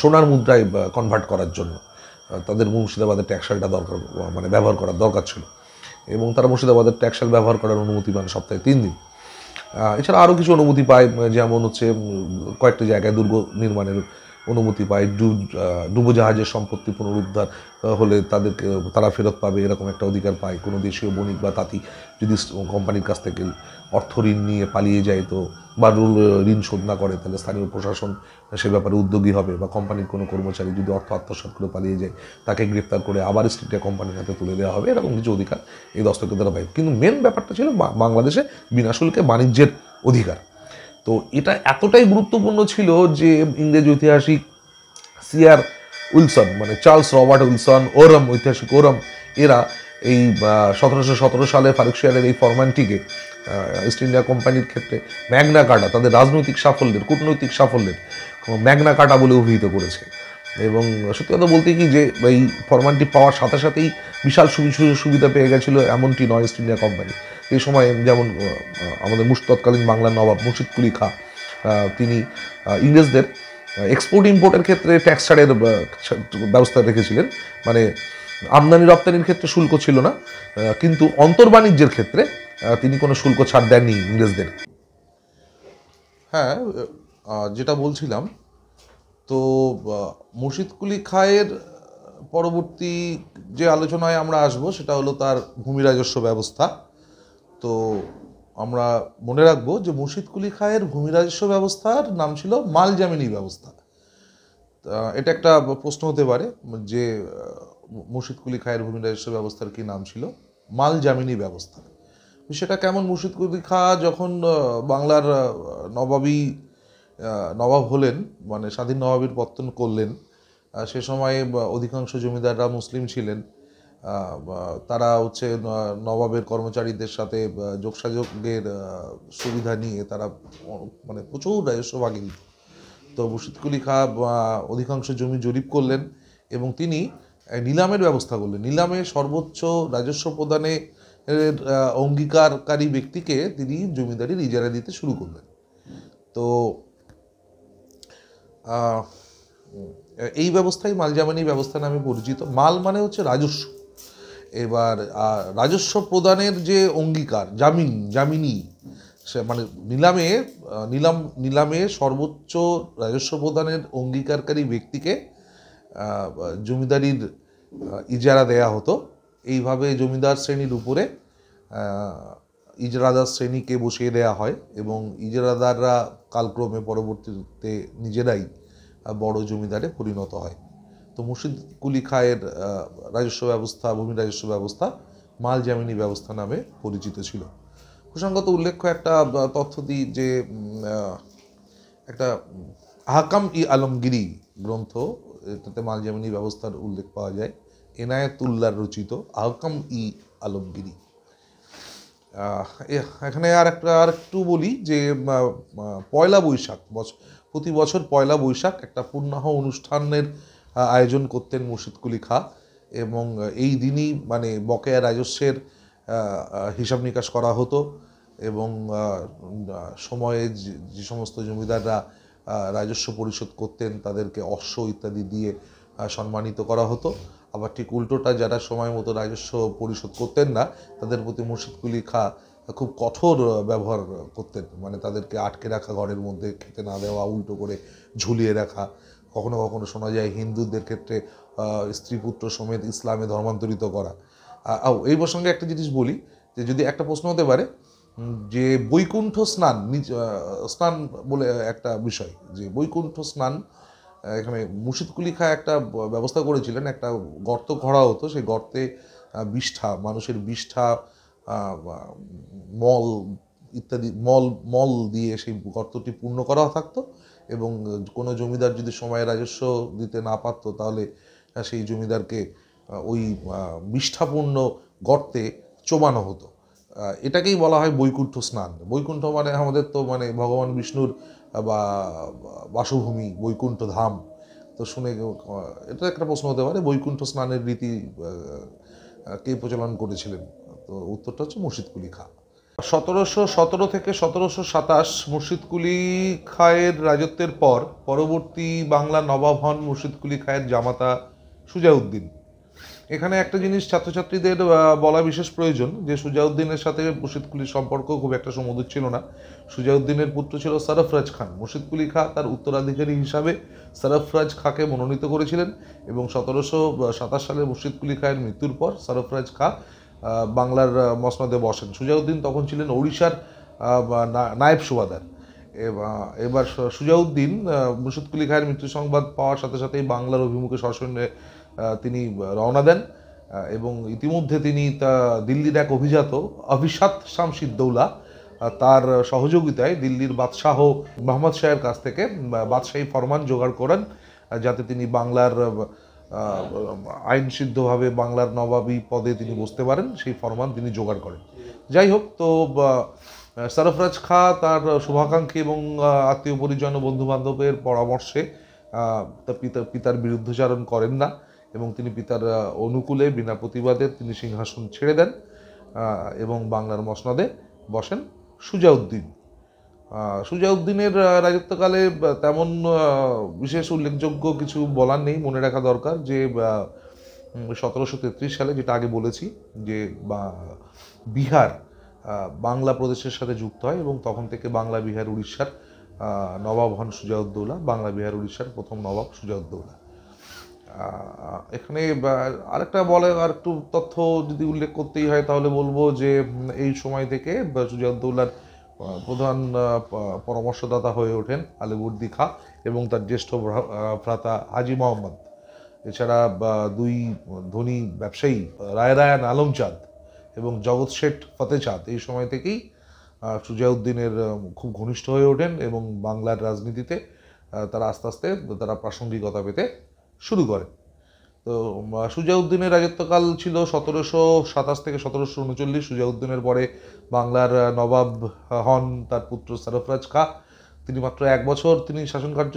সোনার মুদ্রায় কনভার্ট করার জন্য তাদের মুর্শিদাবাদের ট্যাক্সালটা ব্যবহার করার দরকার ছিল এবং তারা মুর্শিদাবাদের ট্যাক্সাল ব্যবহার করার অনুমতি পান সপ্তাহে 3 দিন। এছাড়া আরও কিছু অনুমতি পায়, যেমন হচ্ছে কয়েকটি জায়গায় দুর্গ নির্মাণের অনুমতি পায়, ডুবোজাহাজের সম্পত্তি পুনরুদ্ধার হলে তারা ফেরত পাবে এরকম একটা অধিকার পায়। কোনো দেশীয় বণিক বা তাঁতি যদি কোম্পানির কাছ থেকে অর্থ ঋণ নিয়ে পালিয়ে যায় তো বা ঋণ শোধ না করে তাহলে স্থানীয় প্রশাসন সে ব্যাপারে উদ্যোগী হবে, বা কোম্পানির কোনো কর্মচারী যদি অর্থ আত্মসাৎ করে পালিয়ে যায় তাকে গ্রেপ্তার করে আবার ইস্ট ইন্ডিয়া কোম্পানির হাতে তুলে দেওয়া হবে। এরকম কিছু অধিকার এই দস্তকে দ্বারা পায়। কিন্তু মেন ব্যাপারটা ছিল বাংলাদেশে বিনা শুল্কে বাণিজ্যের অধিকার। তো এটা এতটাই গুরুত্বপূর্ণ ছিল যে ইংরেজ ঐতিহাসিক CR Wilson, Charles Robert Wilson, ঐতিহাসিক ওরম এরা এই 1717 সালে ফারুকশিয়ারের এই ফরমানটিকে ইস্ট ইন্ডিয়া কোম্পানির ক্ষেত্রে ম্যাগনা কার্টা, তাদের রাজনৈতিক সাফল্যের, কূটনৈতিক সাফল্যের ম্যাগনা কার্টা বলে অভিহিত করেছে। এবং সত্যি কথা বলতে কি যে এই ফরমানটি পাওয়ার সাথে সাথেই বিশাল সুবিধা পেয়ে গেছিল এমনটি নয় ইস্ট ইন্ডিয়া কোম্পানি। এই সময় যেমন আমাদের তৎকালীন বাংলার নবাব মুর্শিদ কুলি খাঁ তিনি ইংরেজদের এক্সপোর্ট ইম্পোর্টের ক্ষেত্রে ট্যাক্স ছাড়ের ব্যবস্থা রেখেছিলেন, আমদানি রপ্তানির ক্ষেত্রে শুল্ক ছিল না, কিন্তু অন্তর্বাণিজ্যের ক্ষেত্রে তিনি কোনো শুল্ক ছাড় দেননি ইংরেজদের। হ্যাঁ, যেটা বলছিলাম, তো মুর্শিদ কুলি খাঁয়ের পরবর্তী যে আলোচনায় আমরা আসব সেটা হলো তার ভূমি রাজস্ব ব্যবস্থা। তো আমরা মনে রাখবো যে মুর্শিদ কুলি খাঁয়ের ভূমি রাজস্ব ব্যবস্থার নাম ছিল মাল জামিনী ব্যবস্থা। এটা একটা প্রশ্ন হতে পারে যে মুর্শিদ কুলি খাঁয়ের ভূমি রাজস্ব ব্যবস্থার কি নাম ছিল? মাল জামিনী ব্যবস্থা। সেটা কেমন? মুর্শিদ কুলি খাঁ যখন বাংলার নবাব হলেন, স্বাধীন নবাবির পত্তন করলেন, সে সময়ে অধিকাংশ জমিদাররা মুসলিম ছিলেন। তারা নবাবের কর্মচারীদের সাথে যোগসাযোগের সুবিধা নিয়ে তারা প্রচুর রাজস্ব ভাগে দিত। তো মুর্শিদ কুলি খাঁ অধিকাংশ জমি জরিপ করলেন এবং তিনি নিলামের ব্যবস্থা করলেন। নিলামে সর্বোচ্চ রাজস্ব প্রদানে অঙ্গীকারকারী ব্যক্তিকে তিনি জমিদারির ইজারা দিতে শুরু করলেন। তো এই ব্যবস্থাই মাল জামিনী ব্যবস্থা নামে পরিচিত। মাল হচ্ছে রাজস্ব। এবার রাজস্ব প্রদানের যে অঙ্গীকার, জামিনী, সে নিলামে সর্বোচ্চ রাজস্ব প্রদানের অঙ্গীকারকারী ব্যক্তিকে জমিদারির ইজারা দেয়া হতো। এইভাবে জমিদার শ্রেণীর উপরে ইজারাদার শ্রেণীকে বসিয়ে দেয়া হয় এবং ইজারাদাররা কালক্রমে পরবর্তীতে নিজেরাই বড় জমিদারে পরিণত হয়। তো মুর্শিদ কুলি খাঁয়ের রাজস্ব ব্যবস্থা, ভূমি রাজস্ব ব্যবস্থা মাল জামিনী ব্যবস্থা নামে পরিচিত ছিল। প্রসঙ্গত উল্লেখ্য একটা তথ্য দিই যে একটা আহকাম ই আলমগিরি গ্রন্থ, এটাতে মাল জামিনী ব্যবস্থার উল্লেখ পাওয়া যায়। এনায়েতুল্লাহর রচিত আহকাম ই আলমগিরি। এখানে আর একটু বলি যে পয়লা বৈশাখ, প্রতি বছর পয়লা বৈশাখ একটা পূর্ণাহ অনুষ্ঠানের আয়োজন করতেন মুর্শিদ কুলি খাঁ এবং এই দিনই বকেয়া রাজস্বের হিসাব নিকাশ করা হতো এবং সময়ে যে সমস্ত জমিদাররা রাজস্ব পরিশোধ করতেন তাদেরকে অশ্ব ইত্যাদি দিয়ে সম্মানিত করা হতো। আবার ঠিক উল্টোটা, যারা সময় মতো রাজস্ব পরিশোধ করতেন না তাদের প্রতি মুর্শিদ কুলি খাঁ খুব কঠোর ব্যবহার করতেন। তাদেরকে আটকে রাখা, ঘরের মধ্যে খেতে না দেওয়া, উল্টো করে ঝুলিয়ে রাখা, কখনো কখনো শোনা যায় হিন্দুদের ক্ষেত্রে স্ত্রী পুত্র সমেত ইসলামে ধর্মান্তরিত করা। এই প্রসঙ্গে একটা জিনিস বলি যে যদি একটা প্রশ্ন হতে পারে যে বৈকুণ্ঠ স্নান বলে একটা বিষয়, যে বৈকুণ্ঠ স্নান, এখানে মুর্শিদ কুলি খাঁ একটা ব্যবস্থা করেছিলেন, একটা গর্ত খোঁড়া হতো, সেই গর্তে মানুষের বিষ্ঠা, মল ইত্যাদি মল দিয়ে সেই গর্তটি পূর্ণ করা থাকতো এবং কোনো জমিদার যদি সময়ে রাজস্ব দিতে না পারত তাহলে সেই জমিদারকে ওই বিষ্ঠাপূর্ণ গর্তে চোবানো হতো। এটাকেই বলা হয় বৈকুণ্ঠ স্নান। বৈকুণ্ঠ আমাদের তো ভগবান বিষ্ণুর বা বাসভূমি বৈকুণ্ঠ ধাম। তো শুনে এটা একটা প্রশ্ন হতে পারে, বৈকুণ্ঠ স্নানের রীতি কে প্রচলন করেছিলেন? তো উত্তরটা হচ্ছে মুর্শিদ কুলি খাঁ। 1717 থেকে 1727 মুর্শিদ কুলি খাঁয়ের রাজত্বের পর পরবর্তী বাংলা নবাব হন মুর্শিদ কুলি খাঁয়ের জামাতা সুজাউদ্দিন। এখানে একটা জিনিস ছাত্রছাত্রীদের বলা বিশেষ প্রয়োজন যে সুজাউদ্দিনের সাথে মুর্শিদ কুলির সম্পর্ক খুব একটা সুমধুর ছিল না। সুজাউদ্দিনের পুত্র ছিল সরফরাজ খান। মুর্শিদ কুলি খাঁ তার উত্তরাধিকারী হিসাবে সরফরাজ খাঁকে মনোনীত করেছিলেন এবং 1727 সালে মুর্শিদ কুলি খাঁয়ের মৃত্যুর পর সরফরাজ খাঁ বাংলার মসনদে বসেন। সুজাউদ্দিন তখন ছিলেন ওড়িশার নায়েব সুবাদার। এবার সুজাউদ্দিন মুর্শিদ কুলি খাঁয়ের মৃত্যু সংবাদ পাওয়ার সাথে সাথেই বাংলার অভিমুখে সশরীরে তিনি রওনা দেন এবং ইতিমধ্যে তিনি দিল্লির এক অভিজাত অভিশাত শামসিদ্দৌলা তার সহযোগিতায় দিল্লির বাদশাহ মোহাম্মদ শাহের কাছ থেকে বাদশাহী ফরমান জোগাড় করেন যাতে তিনি বাংলার আইনসিদ্ধভাবে বাংলার নবাবী পদে তিনি বসতে পারেন, সেই ফরমান তিনি জোগাড় করেন। যাই হোক, তো সরফরাজ খাঁ তার শুভাকাঙ্ক্ষী এবং আত্মীয় পরিজন ও বন্ধু বান্ধবের পরামর্শে তার পিতার বিরুদ্ধচারণ করেন না এবং তিনি পিতার অনুকূলে বিনা প্রতিবাদে তিনি সিংহাসন ছেড়ে দেন এবং বাংলার মসনদে বসেন সুজাউদ্দিন। সুজাউদ্দিনের রাজত্বকালে তেমন বিশেষ উল্লেখযোগ্য কিছু বলার নেই। মনে রাখা দরকার যে 1733 সালে, যেটা আগে বলেছি, যে বিহার বাংলা প্রদেশের সাথে যুক্ত হয় এবং তখন থেকে বাংলা বিহার উড়িষ্যার নবাব হন সুজাউদ্দৌলা। বাংলা বিহার উড়িষ্যার প্রথম নবাব সুজাউদ্দৌলা। এখানে আরেকটা আর একটু তথ্য যদি উল্লেখ করতেই হয় তাহলে বলবো যে এই সময় থেকে সুজাউদ্দৌলার প্রধান পরামর্শদাতা হয়ে ওঠেন আলিবর্দী খাঁ এবং তার জ্যেষ্ঠ ভ্রাতা হাজি মোহাম্মদ। এছাড়া দুই ধনী ব্যবসায়ী রায়রায়ান আলমচাঁদ এবং জগৎ শেঠ ফতেচাঁদ এই সময় থেকেই সুজাউদ্দিনের খুব ঘনিষ্ঠ হয়ে ওঠেন এবং বাংলার রাজনীতিতে তারা আস্তে আস্তে তারা প্রাসঙ্গিকতা পেতে শুরু করে। তো সুজাউদ্দিনের রাজত্বকাল ছিল 1727 থেকে 1739। সুজাউদ্দিনের পরে বাংলার নবাব হন তার পুত্র সরফরাজ খাঁ। তিনি মাত্র 1 বছর তিনি শাসনকার্য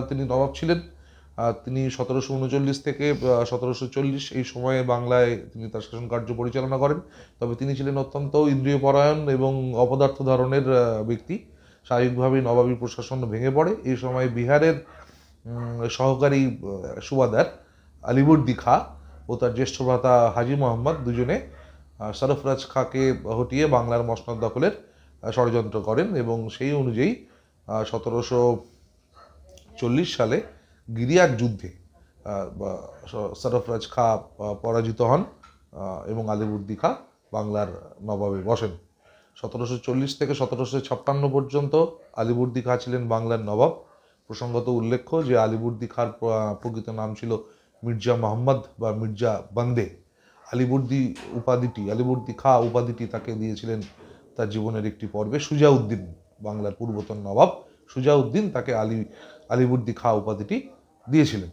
তিনি নবাব ছিলেন। তিনি 1739 থেকে 1740 এই সময়ে বাংলায় তিনি তার শাসনকার্য পরিচালনা করেন। তবে তিনি ছিলেন অত্যন্ত ইন্দ্রিয়পরায়ণ এবং অপদার্থ ধরনের ব্যক্তি। স্বাভাবিকভাবেই নবাবী প্রশাসন ভেঙে পড়ে। এই সময় বিহারের সহকারী সুবাদার আলিবর্দী খাঁ ও তার জ্যেষ্ঠ ভ্রাতা হাজি মোহাম্মদ দুজনে সরফরাজ খাঁকে হটিয়ে বাংলার মসনদ দখলের ষড়যন্ত্র করেন এবং সেই অনুযায়ী 1740 সালে গিরিয়ার যুদ্ধে সরফরাজ খাঁ পরাজিত হন এবং আলিবর্দী খাঁ বাংলার নবাবে বসেন। 1740 থেকে 1756 পর্যন্ত আলিবর্দী খাঁ ছিলেন বাংলার নবাব। প্রসঙ্গত উল্লেখ্য যে আলিবর্দী খাঁর প্রকৃত নাম ছিল মির্জা মোহাম্মদ বা মির্জা বান্দে। আলিবর্দী খাঁ উপাধিটি তাকে দিয়েছিলেন তার জীবনের একটি পর্বে সুজাউদ্দিন, বাংলার পূর্বতন নবাব সুজাউদ্দিন তাকে আলিবর্দী খাঁ উপাধিটি দিয়েছিলেন।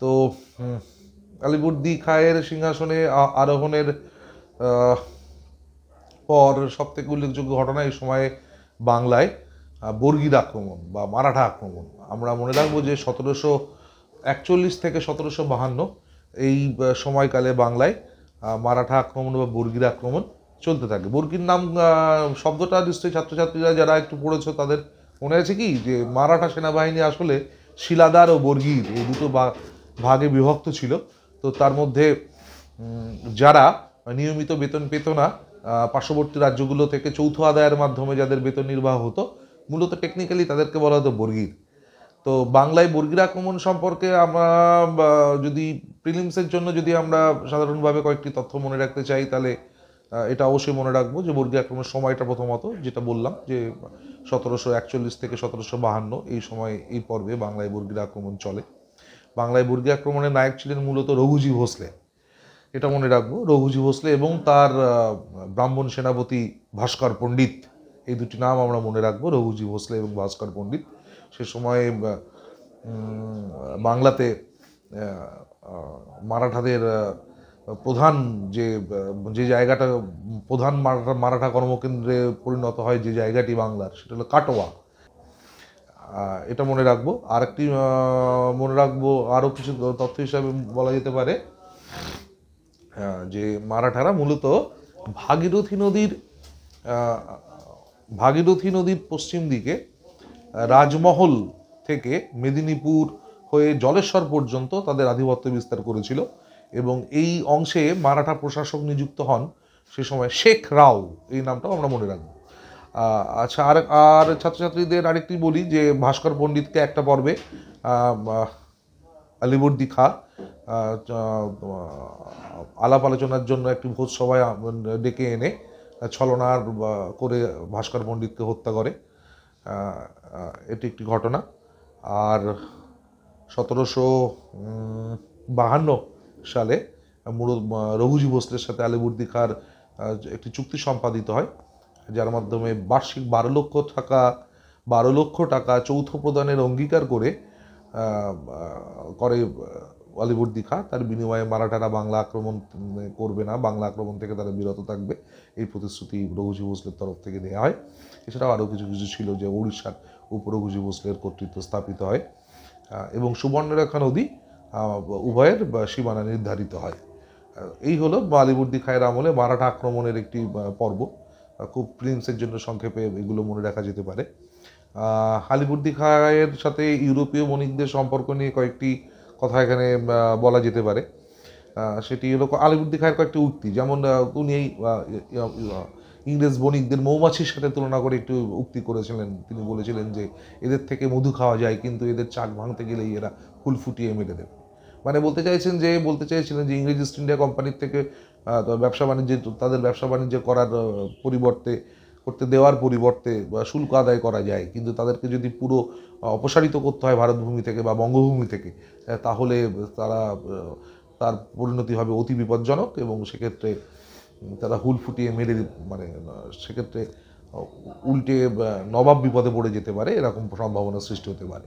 তো আলিবর্দী খাঁয়ের সিংহাসনে আরোহণের পর সবথেকে উল্লেখযোগ্য ঘটনা এই সময়ে বাংলায় বর্গীর আক্রমণ বা মারাঠা আক্রমণ। আমরা মনে রাখবো যে 1741 থেকে 1752 এই সময়কালে বাংলায় মারাঠা আক্রমণ বা বর্গীর আক্রমণ চলতে থাকে। বর্গীর নাম শব্দটা নিশ্চয়ই ছাত্রছাত্রীরা যারা একটু পড়েছ তাদের মনে আছে কি, যে মারাঠা সেনাবাহিনী আসলে শিলাদার ও বর্গীর এই দুটো ভাগে বিভক্ত ছিল। তো তার মধ্যে যারা নিয়মিত বেতন পেত না, পার্শ্ববর্তী রাজ্যগুলো থেকে যৌথ আদায়ের মাধ্যমে যাদের বেতন নির্বাহ হতো, মূলত টেকনিক্যালি তাদেরকে বলা হতো বর্গীর। তো বাংলায় বর্গীর আক্রমণ সম্পর্কে আমরা যদি প্রিলিমসের জন্য যদি আমরা সাধারণভাবে কয়েকটি তথ্য মনে রাখতে চাই তাহলে এটা অবশ্যই মনে রাখবো যে বর্গীর আক্রমণের সময়টা প্রথমত যেটা বললাম যে 1741 থেকে 1752 এই সময় এই পর্বে বাংলায় বর্গীর আক্রমণ চলে। বাংলায় বর্গীর আক্রমণের নায়ক ছিলেন মূলত রঘুজী ভোসলে, এটা মনে রাখবো। রঘুজী ভোসলে এবং তার ব্রাহ্মণ সেনাপতি ভাস্কর পণ্ডিত, এই দুটি নাম আমরা মনে রাখবো, রঘুজী ভোসলে এবং ভাস্কর পণ্ডিত। সে সময় বাংলাতে মারাঠাদের প্রধান যে জায়গাটা প্রধান মারাঠা কর্মকেন্দ্রে পরিণত হয়, যে জায়গাটি বাংলার, সেটা হলো কাটোয়া। এটা মনে রাখবো। আরেকটি মনে রাখবো, আরও কিছু তথ্য হিসাবে বলা যেতে পারে যে মারাঠারা মূলত ভাগীরথী নদীর পশ্চিম দিকে রাজমহল থেকে মেদিনীপুর হয়ে জলেশ্বর পর্যন্ত তাদের আধিপত্য বিস্তার করেছিল, এবং এই অংশে মারাঠা প্রশাসক নিযুক্ত হন সে সময় শেখ রাও, এই নামটাও আমরা মনে রাখবো। আচ্ছা, আর ছাত্রছাত্রীদের আরেকটি বলি যে ভাস্কর পণ্ডিতকে একটা পর্বে আলিবর্দি খাঁ আলাপ আলোচনার জন্য একটি ভোজ সভায় ডেকে এনে ছলনার করে ভাস্কর পণ্ডিতকে হত্যা করে, এটি একটি ঘটনা। আর 1752 সালে রঘুজি ভোসলের সাথে আলিবর্দি খাঁর একটি চুক্তি সম্পাদিত হয়, যার মাধ্যমে বার্ষিক 12 লক্ষ টাকা যৌথ প্রদানের অঙ্গীকার করে আলিবর্দি খাঁ। তার বিনিময়ে মারাঠারা বাংলা আক্রমণ করবে না, বাংলা আক্রমণ থেকে তারা বিরত থাকবে, এই প্রতিশ্রুতি রঘুজি ভোসলের তরফ থেকে দেওয়া হয়। এছাড়াও আরও কিছু কিছু ছিল, যে উড়িষ্যার উপর রঘুজি ভোসলের কর্তৃত্ব স্থাপিত হয় এবং সুবর্ণরেখা নদী উভয়ের সীমানা নির্ধারিত হয়। এই হলো আলিবর্দি খাঁয়ের আমলে মারাঠা আক্রমণের একটি পর্ব। খুব প্রিন্সের জন্য সংক্ষেপে এগুলো মনে রাখা যেতে পারে। আলিবর্দি খাঁয়ের সাথে ইউরোপীয় বণিকদের সম্পর্ক নিয়ে কয়েকটি কথা এখানে বলা যেতে পারে। সেটি হলো আলিবর্দি খাঁয়ের কয়েকটি উক্তি, যেমন উনি এই ইংরেজ বণিকদের মৌমাছির সাথে তুলনা করে একটু উক্তি করেছিলেন। তিনি বলেছিলেন যে এদের থেকে মধু খাওয়া যায়, কিন্তু এদের চাক ভাঙতে গেলেই এরা ফুল ফুটিয়ে মেরে দেবে। মানে বলতে চাইছিলেন যে ইংরেজ ইস্ট ইন্ডিয়া কোম্পানির থেকে তাদের ব্যবসা বাণিজ্য করতে দেওয়ার পরিবর্তে শুল্ক আদায় করা যায়, কিন্তু তাদেরকে যদি পুরো অপসারিত করতে হয় ভারতভূমি থেকে বা বঙ্গভূমি থেকে, তাহলে তার পরিণতি হবে অতি বিপজ্জনক, এবং সেক্ষেত্রে তারা হুল ফুটিয়ে মেরে সেক্ষেত্রে উল্টে নবাব বিপদে পড়ে যেতে পারে, এরকম সম্ভাবনা সৃষ্টি হতে পারে।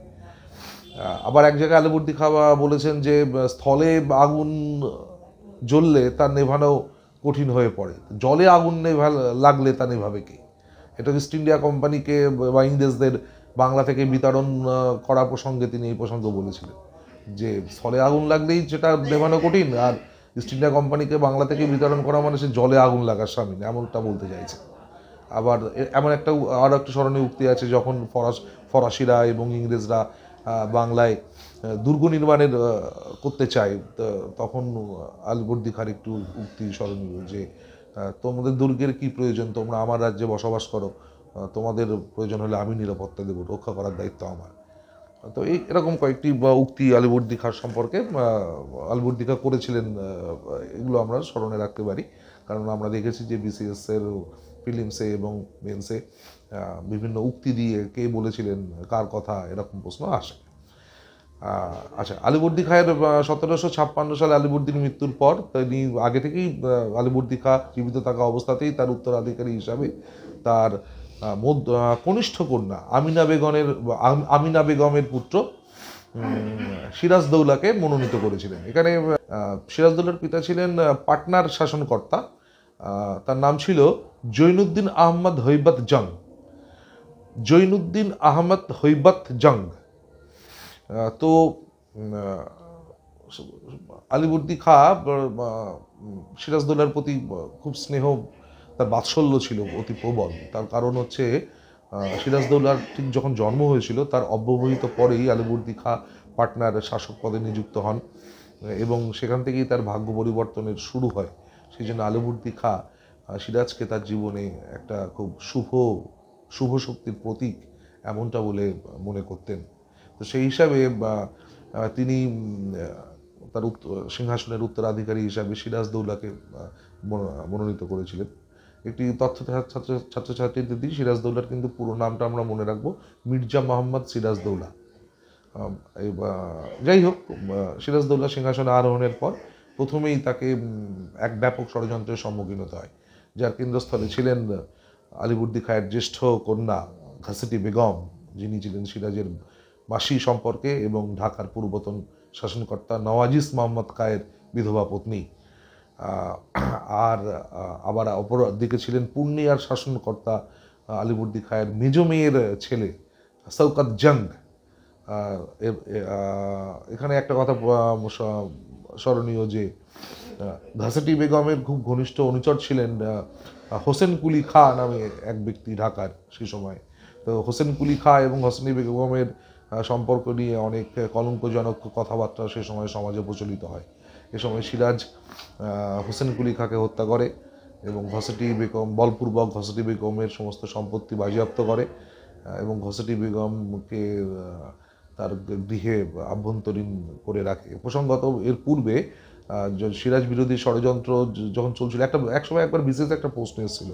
আবার এক জায়গায় আলিবর্দি খাঁ বলেছেন যে স্থলে আগুন জ্বললে তা নেভানো কঠিন হয়ে পড়ে, জলে আগুন লাগলে তা নেভাবে কে। এটা ইস্ট ইন্ডিয়া কোম্পানিকে বা ইংরেজদের বাংলা থেকে বিতাড়ন করা প্রসঙ্গে তিনি এই প্রসঙ্গ বলেছিলেন, যে স্থলে আগুন লাগলেই যেটা নেভানো কঠিন, আর ইস্ট ইন্ডিয়া কোম্পানিকে বাংলা থেকে বিতরণ করা মানে সে জলে আগুন লাগার সামিল, এমনটা বলতে চাইছে। আবার এমন আরও একটা স্মরণীয় উক্তি আছে, যখন ফরাসিরা এবং ইংরেজরা বাংলায় দুর্গ নির্মাণের করতে চায়, তখন আলিবর্দি খাঁর একটু উক্তি স্মরণীয়, যে তোমাদের দুর্গের কি প্রয়োজন, তোমরা আমার রাজ্যে বসবাস করো, তোমাদের প্রয়োজন হলে আমি নিরাপত্তা দেবো, রক্ষা করার দায়িত্ব আমার। তো এরকম কয়েকটি উক্তি আলিবর্দি খাঁর সম্পর্কে আলিবর্দি খাঁ করেছিলেন, এগুলো আমরা স্মরণে রাখতে পারি, কারণ আমরা দেখেছি যে বিসিএসের ফিলিমসে এবং মেন্সে বিভিন্ন উক্তি দিয়ে কে বলেছিলেন, কার কথা, এরকম প্রশ্ন আসে। আচ্ছা, আলিবর্দি খাঁয়ের 1756 সালে আলিবর্দির মৃত্যুর পর তিনি আগে থেকেই আলিবর্দি খাঁ জীবিত থাকা অবস্থাতেই তার উত্তরাধিকারী হিসাবে তার কনিষ্ঠ কন্যা আমিনা বেগমের পুত্র সিরাজদৌলাকে মনোনীত করেছিলেন। এখানে সিরাজদৌলার পিতা ছিলেন পাটনার শাসনকর্তা, তার নাম ছিল জৈনুদ্দিন আহমদ হৈবত জং। তো আলিবর্দি খাঁ সিরাজদৌলার প্রতি খুব স্নেহ, তার বাৎসল্য ছিল অতি প্রবল। তার কারণ হচ্ছে সিরাজদৌলার ঠিক যখন জন্ম হয়েছিল তার অব্যবহিত পরেই আলিবর্দি খাঁ পাটনার শাসক পদে নিযুক্ত হন, এবং সেখান থেকেই তার ভাগ্য পরিবর্তনের শুরু হয়। সেই জন্য আলিবর্দি খাঁ সিরাজকে তার জীবনে একটা খুব শুভ শক্তির প্রতীক, এমনটা বলে মনে করতেন। তো সেই হিসাবে তিনি তার সিংহাসনের উত্তরাধিকারী হিসাবে সিরাজদৌলাকে মনোনীত করেছিলেন। একটি তথ্য ছাত্রছাত্রীদের দিই, সিরাজদৌলার কিন্তু পুরো নামটা আমরা মনে রাখবো, মির্জা মোহাম্মদ সিরাজদৌলা। যাই হোক, সিরাজদৌলা সিংহাসনে আরোহণের পর প্রথমেই তাকে এক ব্যাপক ষড়যন্ত্রের সম্মুখীন হতে হয়, যার কেন্দ্রস্থলে ছিলেন আলিবর্দি খাঁয়ের জ্যেষ্ঠ কন্যা ঘাসেটি বেগম, যিনি ছিলেন সিরাজের মাসি সম্পর্কে এবং ঢাকার পূর্বতন শাসনকর্তা নওয়াজিস মোহাম্মদ খাঁয়ের বিধবা পত্নী। আর আবার অপর দিকে ছিলেন পূর্ণিয়ার শাসনকর্তা আলিবর্দি খাঁয়ের মেজ মেয়ের ছেলে শওকত জং। এখানে একটা কথা স্মরণীয় যে ঘাসেটি বেগমের খুব ঘনিষ্ঠ অনুচর ছিলেন হোসেন কুলি খাঁ নামে এক ব্যক্তি ঢাকার সে সময়। তো হোসেন কুলি খাঁ এবং ঘাসেটি বেগমের সম্পর্ক নিয়ে অনেক কলঙ্কজনক কথাবার্তা সে সময় সমাজে প্রচলিত হয়। এ সময় সিরাজ হোসেন কুলি খাঁকে হত্যা করে এবং ঘসেটি বেগম বলপূর্বক ঘসেটি বেগমের সমস্ত সম্পত্তি বাজেয়াপ্ত করে এবং ঘসেটি বেগমকে তার গৃহে আভ্যন্তরীণ করে রাখে। প্রসঙ্গত এর পূর্বে সিরাজ বিরোধী ষড়যন্ত্র যখন চলছিল, একসময় একবার বিশেষ একটা প্রশ্ন এসেছিল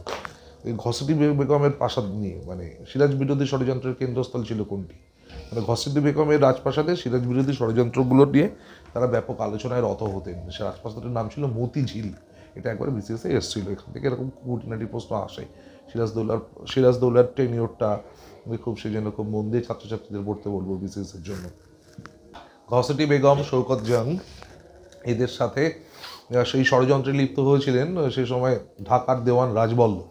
এই ঘসেটি বেগমের প্রাসাদ নিয়ে, মানে সিরাজ বিরোধী ষড়যন্ত্রের কেন্দ্রস্থল ছিল কোনটি। মানে ঘসেটি বেগমের রাজপ্রাসাদে সিরাজ বিরোধী ষড়যন্ত্রগুলো নিয়ে তারা ব্যাপক আলোচনায় রত হতেন। সে রাজপ্রাসাদের নাম ছিল মতিঝিল। এটা একবার বিসিএসে এসেছিল, এখান থেকে এরকম খুঁটিনাটি প্রশ্ন আসে। সিরাজদৌল্লার টেনিওরটা খুব সেই জন্য খুব মন দিয়ে ছাত্রছাত্রীদের পড়তে বলবো বিসিএসের জন্য। ঘসেটি বেগম, শওকত জং এদের সাথে সেই ষড়যন্ত্রে লিপ্ত হয়েছিলেন সে সময় ঢাকার দেওয়ান রাজবল্লভ।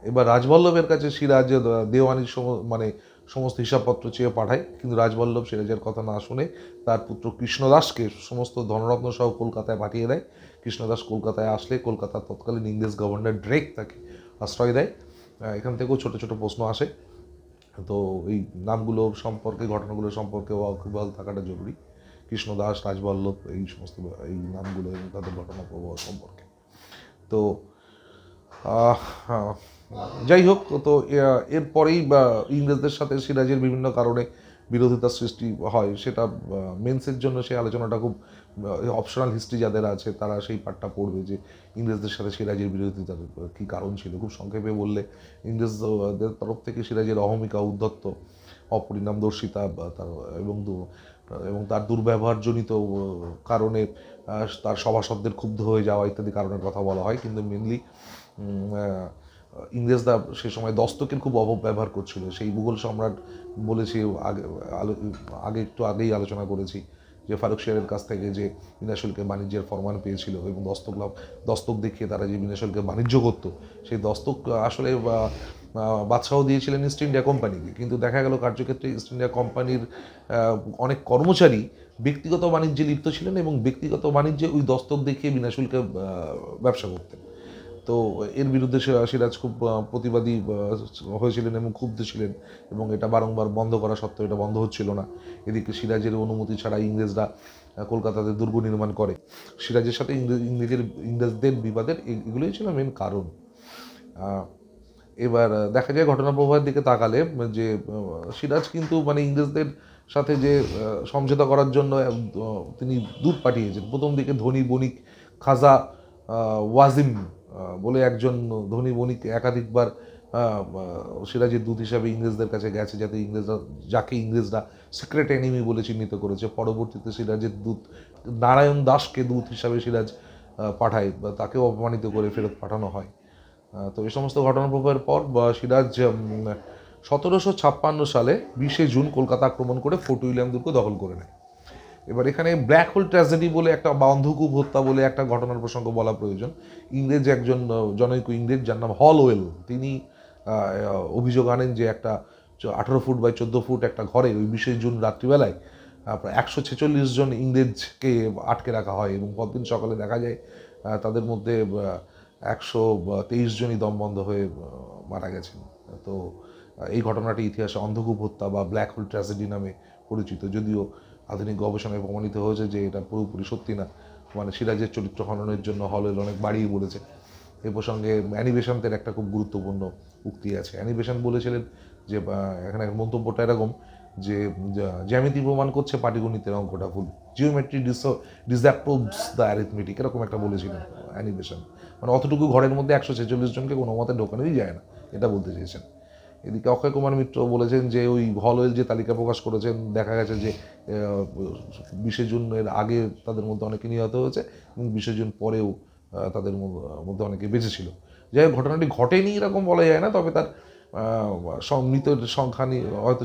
এবার রাজবল্লভের কাছে সিরাজ দেওয়ানির মানে সমস্ত হিসাবপত্র চেয়ে পাঠায়, কিন্তু রাজবল্লভ সিরাজের কথা না শুনে তার পুত্র কৃষ্ণদাসকে সমস্ত ধনরত্ন সহ কলকাতায় পাঠিয়ে দেয়। কৃষ্ণদাস কলকাতায় আসলে কলকাতার তৎকালীন ইংরেজ গভর্নর ড্রেক তাকে আশ্রয় দেয়। এখান থেকেও ছোটো ছোটো প্রশ্ন আসে। তো এই নামগুলো সম্পর্কে, ঘটনাগুলো সম্পর্কে ওয়াকিবহাল থাকাটা জরুরি। কৃষ্ণদাস, রাজবল্লভ, এই সমস্ত এই নামগুলো এবং তাদের ঘটনা প্রবাহ সম্পর্কে। তো যাই হোক, তো এরপরেই ইংরেজদের সাথে সিরাজের বিভিন্ন কারণে বিরোধিতার সৃষ্টি হয়। সেটা মেন্সের জন্য সেই আলোচনাটা খুব অপশনাল, হিস্ট্রি যাদের আছে তারা সেই পার্টটা পড়বে যে ইংরেজদের সাথে সিরাজের বিরোধিতার কী কারণ ছিল। খুব সংক্ষেপে বললে ইংরেজদের তরফ থেকে সিরাজের অহমিকা, উদ্ধত্ত, অপরিণামদর্শিতা এবং তার দুর্ব্যবহারজনিত কারণে তার সভাসদদের ক্ষুব্ধ হয়ে যাওয়া ইত্যাদি কারণের কথা বলা হয়। কিন্তু মেনলি ইংরেজরা সে সময় দস্তকের খুব অপব্যবহার করছিল। সেই মুঘল সম্রাট বলেছি আগে একটু আগেই আলোচনা করেছি যে ফারুক শেরের কাছ থেকে যে বিনা শুল্কে বাণিজ্যের ফরমান পেয়েছিল এবং দস্তক দেখিয়ে তারা যে বিনা শুল্কে বাণিজ্য করতো, সেই দস্তক আসলে বাদশাহ দিয়েছিলেন ইস্ট ইন্ডিয়া কোম্পানিকে। কিন্তু দেখা গেল কার্যক্ষেত্রে ইস্ট ইন্ডিয়া কোম্পানির অনেক কর্মচারী ব্যক্তিগত বাণিজ্যে লিপ্ত ছিলেন এবং ব্যক্তিগত বাণিজ্যে ওই দস্তক দেখিয়ে বিনা শুল্কে ব্যবসা করতেন। তো এর বিরুদ্ধে সিরাজ খুব প্রতিবাদী হয়েছিলেন এবং ক্ষুব্ধ ছিলেন এবং এটা বারংবার বন্ধ করা সত্ত্বেও এটা বন্ধ হচ্ছিল না। এদিকে সিরাজের অনুমতি ছাড়া ইংরেজরা কলকাতাতে দুর্গ নির্মাণ করে। সিরাজের সাথে ইংরেজদের বিবাদের এগুলোই ছিল মেন কারণ। এবার দেখা যায় ঘটনা প্রবাহের দিকে তাকালে যে সিরাজ কিন্তু মানে ইংরেজদের সাথে যে সমঝোতা করার জন্য তিনি দূত পাঠিয়েছেন। প্রথম দিকে ধনী বণিক খাজা ওয়াজিম বলে একজন ধনী বণিক একাধিকবার সিরাজের দূত হিসাবে ইংরেজদের কাছে গেছে, যাকে ইংরেজরা সিক্রেট এনিমি বলে চিহ্নিত করেছে। পরবর্তীতে সিরাজের দূত নারায়ণ দাসকে দূত হিসাবে সিরাজ পাঠায়, বা তাকেও অপমানিত করে ফেরত পাঠানো হয়। তো এই সমস্ত ঘটনা প্রবাহের পর সিরাজ 1756 সালে 20 জুন কলকাতা আক্রমণ করে ফোর্ট উইলিয়াম দুর্গ দখল করে নেয়। এবার এখানে ব্ল্যাক হোল ট্র্যাজেডি বলে একটা, বা অন্ধকূপ হত্যা বলে একটা ঘটনার প্রসঙ্গ বলা প্রয়োজন। ইংরেজ একজন জনৈক ইংরেজ যার নাম হলওয়েল, তিনি অভিযোগ আনেন যে একটা 18 ফুট বাই 14 ফুট একটা ঘরে ওই 20 জুন রাত্রিবেলায় প্রায় 146 জন ইংরেজকে আটকে রাখা হয় এবং পরদিন সকালে দেখা যায় তাদের মধ্যে 123 জনই দম বন্ধ হয়ে মারা গেছেন। তো এই ঘটনাটি ইতিহাসে অন্ধকূপ হত্যা বা ব্ল্যাক হোল ট্র্যাজেডি নামে পরিচিত, যদিও আধুনিক গবেষণায় প্রমাণিত হয়েছে যে এটা পুরোপুরি সত্যি না। মানে সিরাজের চরিত্র হননের জন্য হলওয়েল অনেক বাড়িয়ে বলেছে। এ প্রসঙ্গে অ্যানি বেসান্তের একটা খুব গুরুত্বপূর্ণ উক্তি আছে। অ্যানি বেসান্ত বলেছিলেন যে, এখানে মন্তব্যটা এরকম যে জ্যামিতি প্রমাণ করছে পাটিগণিতের অঙ্কটা ভুল, জিওমেট্রি ডিসঅ্যাপ্রুভস দ্য অ্যারিথমেটিক, এরকম একটা বলেছিলেন অ্যানি বেসান্ত। মানে অতটুকু ঘরের মধ্যে 146 জনকে কোনো মতে ঢোকানোই যায় না, এটা বলতে চেয়েছেন। এদিকে অক্ষয় কুমার মিত্র বলেছেন যে ওই হলওয়েল যে তালিকা প্রকাশ করেছেন, দেখা গেছে যে 20 জুনের আগে তাদের মধ্যে অনেকে নিহত হয়েছে এবং 20 জুন পরেও তাদের মধ্যে অনেকে বেঁচে ছিল। যাই হোক, ঘটনাটি ঘটেনি এরকম বলা যায় না, তবে তার মৃতের সংখ্যা নিয়ে হয়তো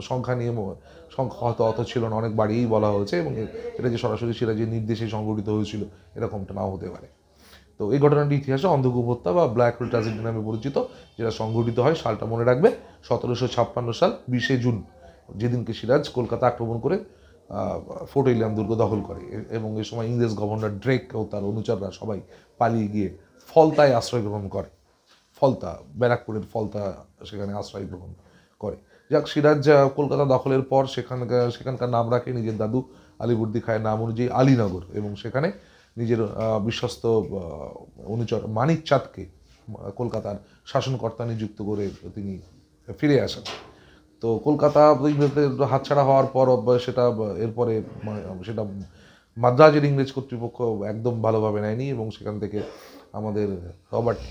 সংখ্যা হয়তো অত ছিল না, অনেক বাড়িয়েই বলা হয়েছে এবং এটা যে সরাসরি সিরাজের নির্দেশে সংঘটিত হয়েছিল এরকমটা নাও হতে পারে। তো এই ঘটনাটি ইতিহাসে অন্ধকূপ হত্যা বা ব্ল্যাক হোল ট্র্যাজেডি নামে পরিচিত, যেটা সংঘটিত হয়, সালটা মনে রাখবে 1756 সাল 20শে জুন, যেদিনকে সিরাজ কলকাতা আক্রমণ করে ফোর্ট উইলিয়াম দুর্গ দখল করে। এবং এ সময় ইংরেজ গভর্নর ড্রেক ও তার অনুচররা সবাই পালিয়ে গিয়ে ফলতায় আশ্রয় গ্রহণ করে। ফলতা, ব্যারাকপুরের ফলতা, সেখানে আশ্রয় গ্রহণ করে। যাক, সিরাজ কলকাতা দখলের পর সেখানকার নাম রাখে নিজের দাদু আলিবর্দী খাঁয়ের নাম অনুযায়ী আলীনগর, এবং সেখানে নিজের বিশ্বস্ত অনুচর মানিক চাঁদকে কলকাতার শাসনকর্তা নিযুক্ত করে তিনি ফিরে আসেন। তো কলকাতা ইংরেজদের হাতছাড়া হওয়ার পর এরপরে সেটা মাদ্রাজের ইংরেজ কর্তৃপক্ষ একদম ভালোভাবে নেয়নি, এবং সেখান থেকে আমাদের রবার্ট,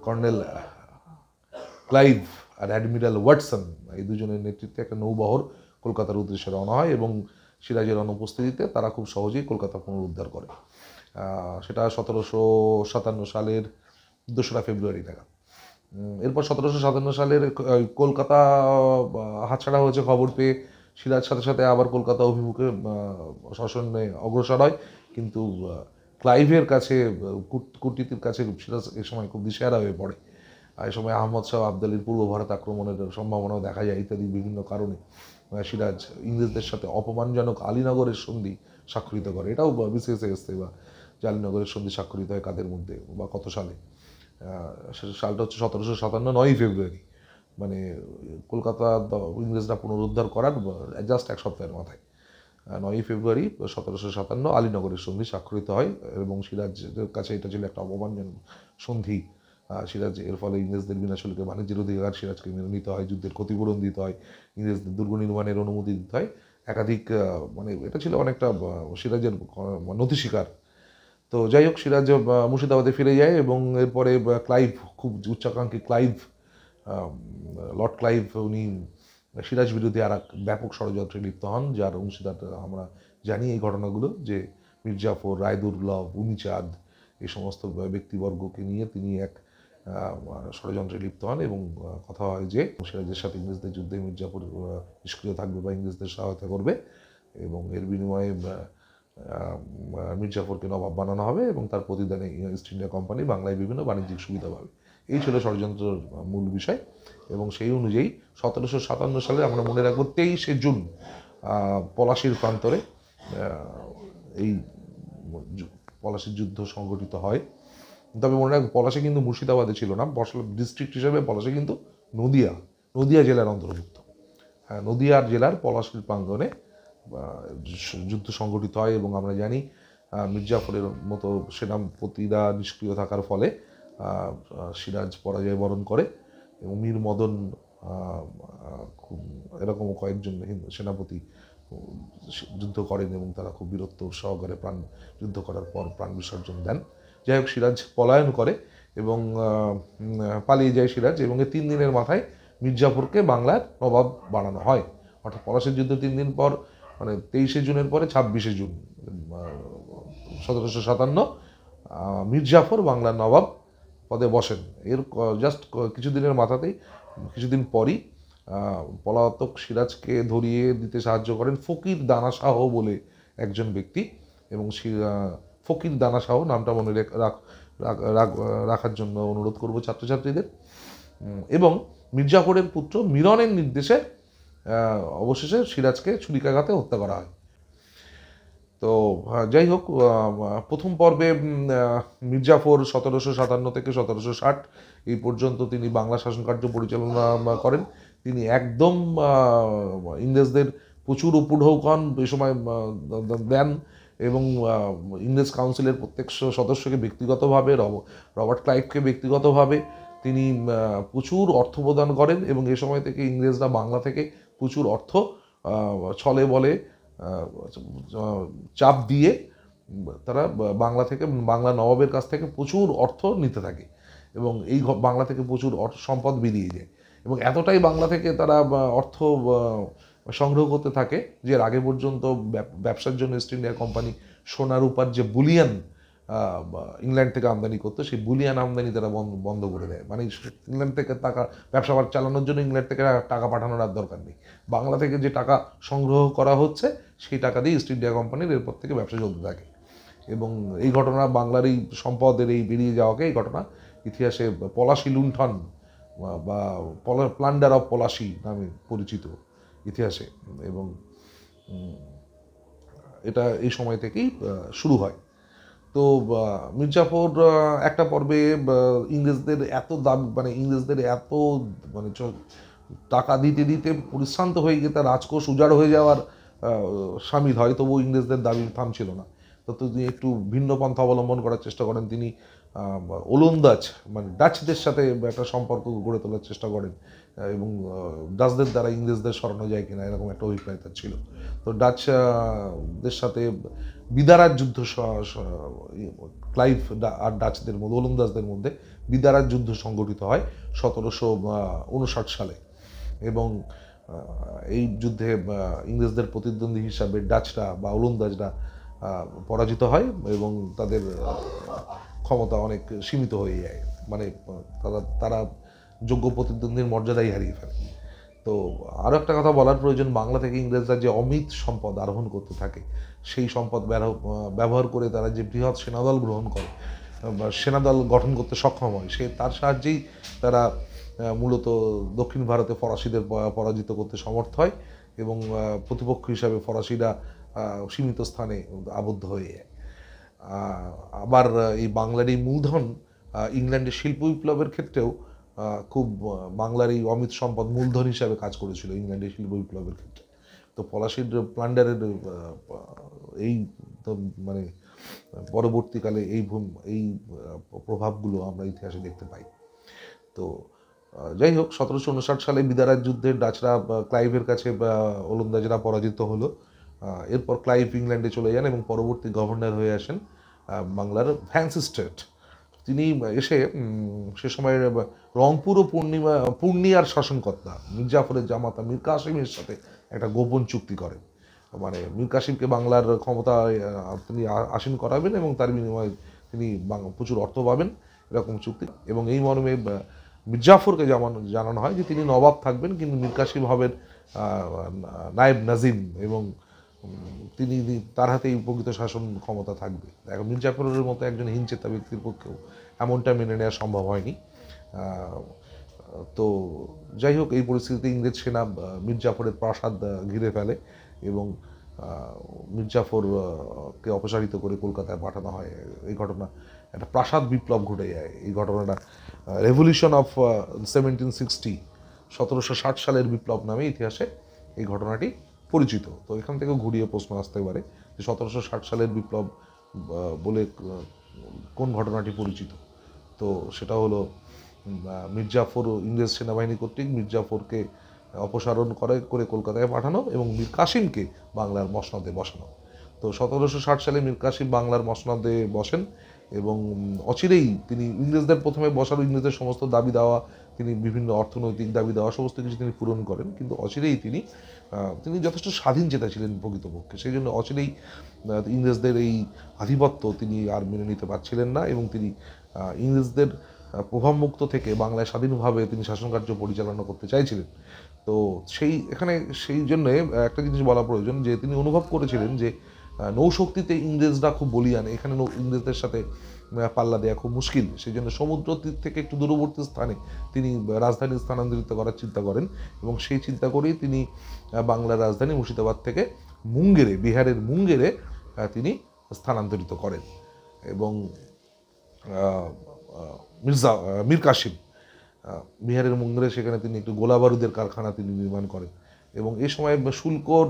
কর্নেল ক্লাইভ আর অ্যাডমিরাল ওয়াটসন, এই দুজনের নেতৃত্বে একটা নৌবহর কলকাতার উদ্দেশ্যে রওনা হয়, এবং সিরাজের অনুপস্থিতিতে তারা খুব সহজেই কলকাতা পুনরুদ্ধার করে। সেটা 1757 সালের 2রা ফেব্রুয়ারি নাগাদ। এরপর 1757 সালের কলকাতা হাতছাড়া হয়েছে খবর পেয়ে সিরাজ সাথে সাথে আবার কলকাতা অভিমুখে শাসনে অগ্রসর হয়, কিন্তু ক্লাইভের কাছে, কূটনীতির কাছে সিরাজ এ সময় খুব দিশেহারা হয়ে পড়ে। এই সময় আহমদ শাহ আবদালির পূর্ব ভারত আক্রমণের সম্ভাবনাও দেখা যায় ইত্যাদি বিভিন্ন কারণে সিরাজ ইংরেজদের সাথে অপমানজনক আলীনগরের সন্ধি স্বাক্ষরিত করে। এটাও বিসিএসে এসছে, বা আলীনগরের সন্ধি স্বাক্ষরিত হয় কাদের মধ্যে বা কত সালে। সালটা হচ্ছে 1757, 9ই ফেব্রুয়ারি, মানে কলকাতা ইংরেজরা পুনরুদ্ধার করার জাস্ট এক সপ্তাহের মাথায় 9ই ফেব্রুয়ারি 1757 আলীনগরের সন্ধি স্বাক্ষরিত হয়, এবং সিরাজের কাছে এটা ছিল একটা অপমানজনক সন্ধি। সিরাজ এর ফলে ইংরেজদের বিনা শুল্কে বাণিজ্যের অধিকার সিরাজকে মেনে নিতে হয়, যুদ্ধের ক্ষতিপূরণ দিতে হয়, ইংরেজদের দুর্গ নির্মাণের অনুমতি দিতে হয়, একাধিক, মানে এটা ছিল অনেকটা সিরাজের নথি স্বীকার। তো যাই হোক, সিরাজ মুর্শিদাবাদে ফিরে যায়, এবং এরপরে ক্লাইভ, খুব উচ্চাকাঙ্ক্ষী ক্লাইভ, লর্ড ক্লাইভ, উনি সিরাজ বিরোধী আর এক ব্যাপক ষড়যন্ত্রে লিপ্ত হন, যার অংশীদার আমরা জানি এই ঘটনাগুলো, যে মির্জাফর, রায়দুর্লভ, উমিচাঁদ, এই সমস্ত ব্যক্তিবর্গকে নিয়ে তিনি এক ষড়যন্ত্রে লিপ্ত হন, এবং কথা হয় যে সিরাজের সাথে ইংরেজদের যুদ্ধে মির্জাফর নিষ্ক্রিয় থাকবে বা ইংরেজদের সহায়তা করবে, এবং এর বিনিময়ে মির্জাফরকে নবাব বানানো হবে, এবং তার প্রতিদানে ইস্ট ইন্ডিয়া কোম্পানি বাংলায় বিভিন্ন বাণিজ্যিক সুবিধা পাবে। এই ছিল ষড়যন্ত্রের মূল বিষয়, এবং সেই অনুযায়ী 1757 সালে আমরা মনে রাখবো 23শে জুন পলাশির প্রান্তরে এই পলাশির যুদ্ধ সংঘটিত হয়। তবে মনে রাখবো, পলাশি কিন্তু মুর্শিদাবাদে ছিল না, ডিস্ট্রিক্ট হিসেবে পলাশি কিন্তু নদিয়া জেলার অন্তর্ভুক্ত। হ্যাঁ, নদিয়া জেলার পলাশির প্রাঙ্গণে যুদ্ধ সংঘটিত হয়, এবং আমরা জানি মির্জাফরের মতো সেনাপতিরা নিষ্ক্রিয় থাকার ফলে সিরাজ পরাজয় বরণ করে, এবং মীর মদন, এরকম কয়েকজন সেনাপতি যুদ্ধ করেন, এবং তারা খুব বীরত্ব সহকারে যুদ্ধ করার পর প্রাণ বিসর্জন দেন। যাই হোক, সিরাজ পলায়ন করে এবং পালিয়ে যায় সিরাজ, এবং এই 3 দিনের মাথায় মির্জাফরকে বাংলার নবাব বানানো হয়। অর্থাৎ পলাশির যুদ্ধ 3 দিন পর, মানে 23শে জুনের পরে 26শে জুন 1757 মির্জাফর বাংলার নবাব পদে বসেন। এর জাস্ট কিছুদিন পরই পলাতক সিরাজকে ধরিয়ে দিতে সাহায্য করেন ফকির দানা শাহ বলে একজন ব্যক্তি, এবং ফকির দানা শাহ নামটা মনে রাখার জন্য অনুরোধ করব ছাত্রছাত্রীদের। এবং মির্জাফরের পুত্র মিরনের নির্দেশে অবশেষে সিরাজকে ছুরিকাঘাতে হত্যা করা হয়। তো যাই হোক, প্রথম পর্বে মির্জাফর 1757 থেকে 1760 এই পর্যন্ত তিনি বাংলা শাসনকার্য পরিচালনা করেন। তিনি একদম ইংরেজদের প্রচুর উপঢৌকন এই সময় দেন, এবং ইংরেজ কাউন্সিলের প্রত্যেক সদস্যকে ব্যক্তিগতভাবে, রবার্ট ক্লাইভকে ব্যক্তিগতভাবে তিনি প্রচুর অর্থ প্রদান করেন, এবং এ সময় থেকে ইংরেজরা বাংলা থেকে প্রচুর অর্থ ছলে বলে চাপ দিয়ে তারা বাংলা নবাবের কাছ থেকে প্রচুর অর্থ নিতে থাকে, এবং এই বাংলা থেকে প্রচুর সম্পদ বেরিয়ে যায়, এবং এতটাই বাংলা থেকে তারা অর্থ সংগ্রহ করতে থাকে যে আগে পর্যন্ত ব্যবসার জন্য ইস্ট ইন্ডিয়া কোম্পানি সোনা রূপার যে বুলিয়ান ইংল্যান্ড থেকে আমদানি করতো, সেই বুলিয়ান আমদানি তারা বন্ধ করে দেয়। মানে ইংল্যান্ড থেকে ব্যবসা চালানোর জন্য ইংল্যান্ড থেকে টাকা পাঠানোর আর দরকার নেই, বাংলা থেকে যে টাকা সংগ্রহ করা হচ্ছে সেই টাকা দিয়ে ইস্ট ইন্ডিয়া কোম্পানির এরপর থেকে ব্যবসা চলতে থাকে। এবং এই ঘটনা, বাংলার এই সম্পদের এই বেরিয়ে যাওয়াকে, এই ঘটনা ইতিহাসে পলাশি লুণ্ঠন বা প্লান্ডার অফ পলাশি নামে পরিচিত ইতিহাসে, এবং এটা এই সময় থেকেই শুরু হয়। তো মির্জাফর একটা পর্বে ইংরেজদের এত দাম, মানে ইংরেজদের এত মানে টাকা দিতে দিতে পরিশ্রান্ত হয়ে গিয়ে তার রাজকোষ উজাড় হয়ে যাওয়ার সামিল হয়, তবু ইংরেজদের দাবি থামছিল না। তো তিনি একটু ভিন্ন পন্থা অবলম্বন করার চেষ্টা করেন। তিনি ওলন্দাজ মানে ডাচদের সাথে একটা সম্পর্ক গড়ে তোলার চেষ্টা করেন, এবং ডাচদের দ্বারা ইংরেজদের সরানো যায় কিনা এরকম একটা অভিপ্রায় তার ছিল। তো ডাচদের সাথে বিদারার যুদ্ধ, ক্লাইভ আর ডাচদের মধ্যে, ওলন্দাজদের মধ্যে বিদারার যুদ্ধ সংগঠিত হয় 1759 সালে, এবং এই যুদ্ধে ইংরেজদের প্রতিদ্বন্দ্বী হিসাবে ডাচরা বা ওলন্দাজরা পরাজিত হয় এবং তাদের ক্ষমতা অনেক সীমিত হয়ে যায়, মানে তারা যোগ্য প্রতিদ্বন্দ্বীর মর্যাদাই হারিয়ে ফেলে। তো আরও একটা কথা বলার প্রয়োজন, বাংলা থেকে ইংরেজরা যে অমিত সম্পদ আরোহণ করতে থাকে, সেই সম্পদ ব্যবহার করে তারা যে বৃহৎ সেনাদল গ্রহণ করে বা সেনাদল গঠন করতে সক্ষম হয়, তার সাহায্যেই তারা মূলত দক্ষিণ ভারতে ফরাসিদের পরাজিত করতে সমর্থ হয়, এবং প্রতিপক্ষ হিসাবে ফরাসিরা সীমিত স্থানে আবদ্ধ হয়ে যায়। আবার এই বাংলার এই মূলধন ইংল্যান্ডের শিল্প বিপ্লবের ক্ষেত্রেও খুব বাংলার এই অমিত সম্পদ মূলধন হিসাবে কাজ করেছিল ইংল্যান্ডের শিল্প বিপ্লবের ক্ষেত্রে। তো পলাশির প্লান্ডারের এই মানে পরবর্তীকালে এই প্রভাবগুলো আমরা ইতিহাসে দেখতে পাই। তো যাই হোক, 1759 সালে বিদারার যুদ্ধে ডাচরা ক্লাইভের কাছে ওলন্দাজরা পরাজিত হলো। এরপর ক্লাইভ ইংল্যান্ডে চলে যান এবং পরবর্তী গভর্নর হয়ে আসেন বাংলার ভ্যান্সিস্টেট। তিনি এসে সে সময়ের রংপুর ও পূর্ণিয়ার শাসনকর্তা মির্জাফরের জামাতা মীর কাসিমের সাথে একটা গোপন চুক্তি করেন। মানে মীর কাসিমকে বাংলার ক্ষমতায় তিনি আসীন করাবেন এবং তার বিনিময়ে তিনি প্রচুর অর্থ পাবেন, এরকম চুক্তি। এবং এই মর্মে মির্জাফরকে জানানো হয় যে তিনি নবাব থাকবেন, কিন্তু মীর কাসিম হবেন নায়েব নাজিম, এবং তিনি তার হাতেই প্রকৃত শাসন ক্ষমতা থাকবে। এখন মির্জাফরের মতো একজন হিনচেতা ব্যক্তির পক্ষেও এমনটা মেনে নেওয়া সম্ভব হয়নি। তো যাই হোক, এই পরিস্থিতিতে ইংরেজ সেনা মির্জাফরের প্রাসাদ ঘিরে ফেলে এবং মির্জাফরকে অপসারিত করে কলকাতায় পাঠানো হয়। এই ঘটনা একটা প্রাসাদ বিপ্লব ঘটে যায়। এই ঘটনাটা রেভলিউশন অফ 1760, 1760 সালের বিপ্লব নামে ইতিহাসে এই ঘটনাটি পরিচিত। তো এখান থেকে ঘুরিয়ে প্রশ্ন আসতে পারে যে 1760 সালের বিপ্লব বলে কোন ঘটনাটি পরিচিত। তো সেটা হলো মির্জাফর, ইংরেজ সেনাবাহিনী কর্তৃক মির্জাফরকে অপসারণ করে কলকাতায় পাঠানো এবং মীর কাসিমকে বাংলার মসনদে বসানো। তো 1760 সালে মীর কাসিম বাংলার মসনদে বসেন এবং অচিরেই তিনি ইংরেজদের প্রথমে বসার ইংরেজদের সমস্ত দাবি দেওয়া, তিনি বিভিন্ন অর্থনৈতিক দাবি দেওয়া সমস্ত কিছু তিনি পূরণ করেন, কিন্তু অচিরেই তিনি যথেষ্ট স্বাধীনচেতা ছিলেন প্রকৃতপক্ষে। সেই জন্য অচিরেই ইংরেজদের এই আধিপত্য তিনি আর মেনে নিতে পারছিলেন না এবং তিনি ইংরেজদের প্রভাবমুক্ত থেকে বাংলায় স্বাধীনভাবে তিনি শাসনকার্য পরিচালনা করতে চাইছিলেন। তো সেই জন্যে একটা জিনিস বলা প্রয়োজন যে তিনি অনুভব করেছিলেন যে নৌশক্তিতে ইংরেজরা খুব বলিয়ান, এখানে ইংরেজদের সাথে পাল্লা দেওয়া খুব মুশকিল। সেই জন্য সমুদ্র তীর থেকে একটু দূরবর্তী স্থানে তিনি রাজধানী স্থানান্তরিত করার চিন্তা করেন এবং সেই চিন্তা করেই তিনি বাংলার রাজধানী মুর্শিদাবাদ থেকে মুঙ্গেরে, বিহারের মুঙ্গেরে তিনি স্থানান্তরিত করেন। এবং মীর কাসিম বিহারের মুঙ্গেরে, সেখানে তিনি একটু গোলা বারুদের কারখানা তিনি নির্মাণ করেন এবং এই সময় শুল্কর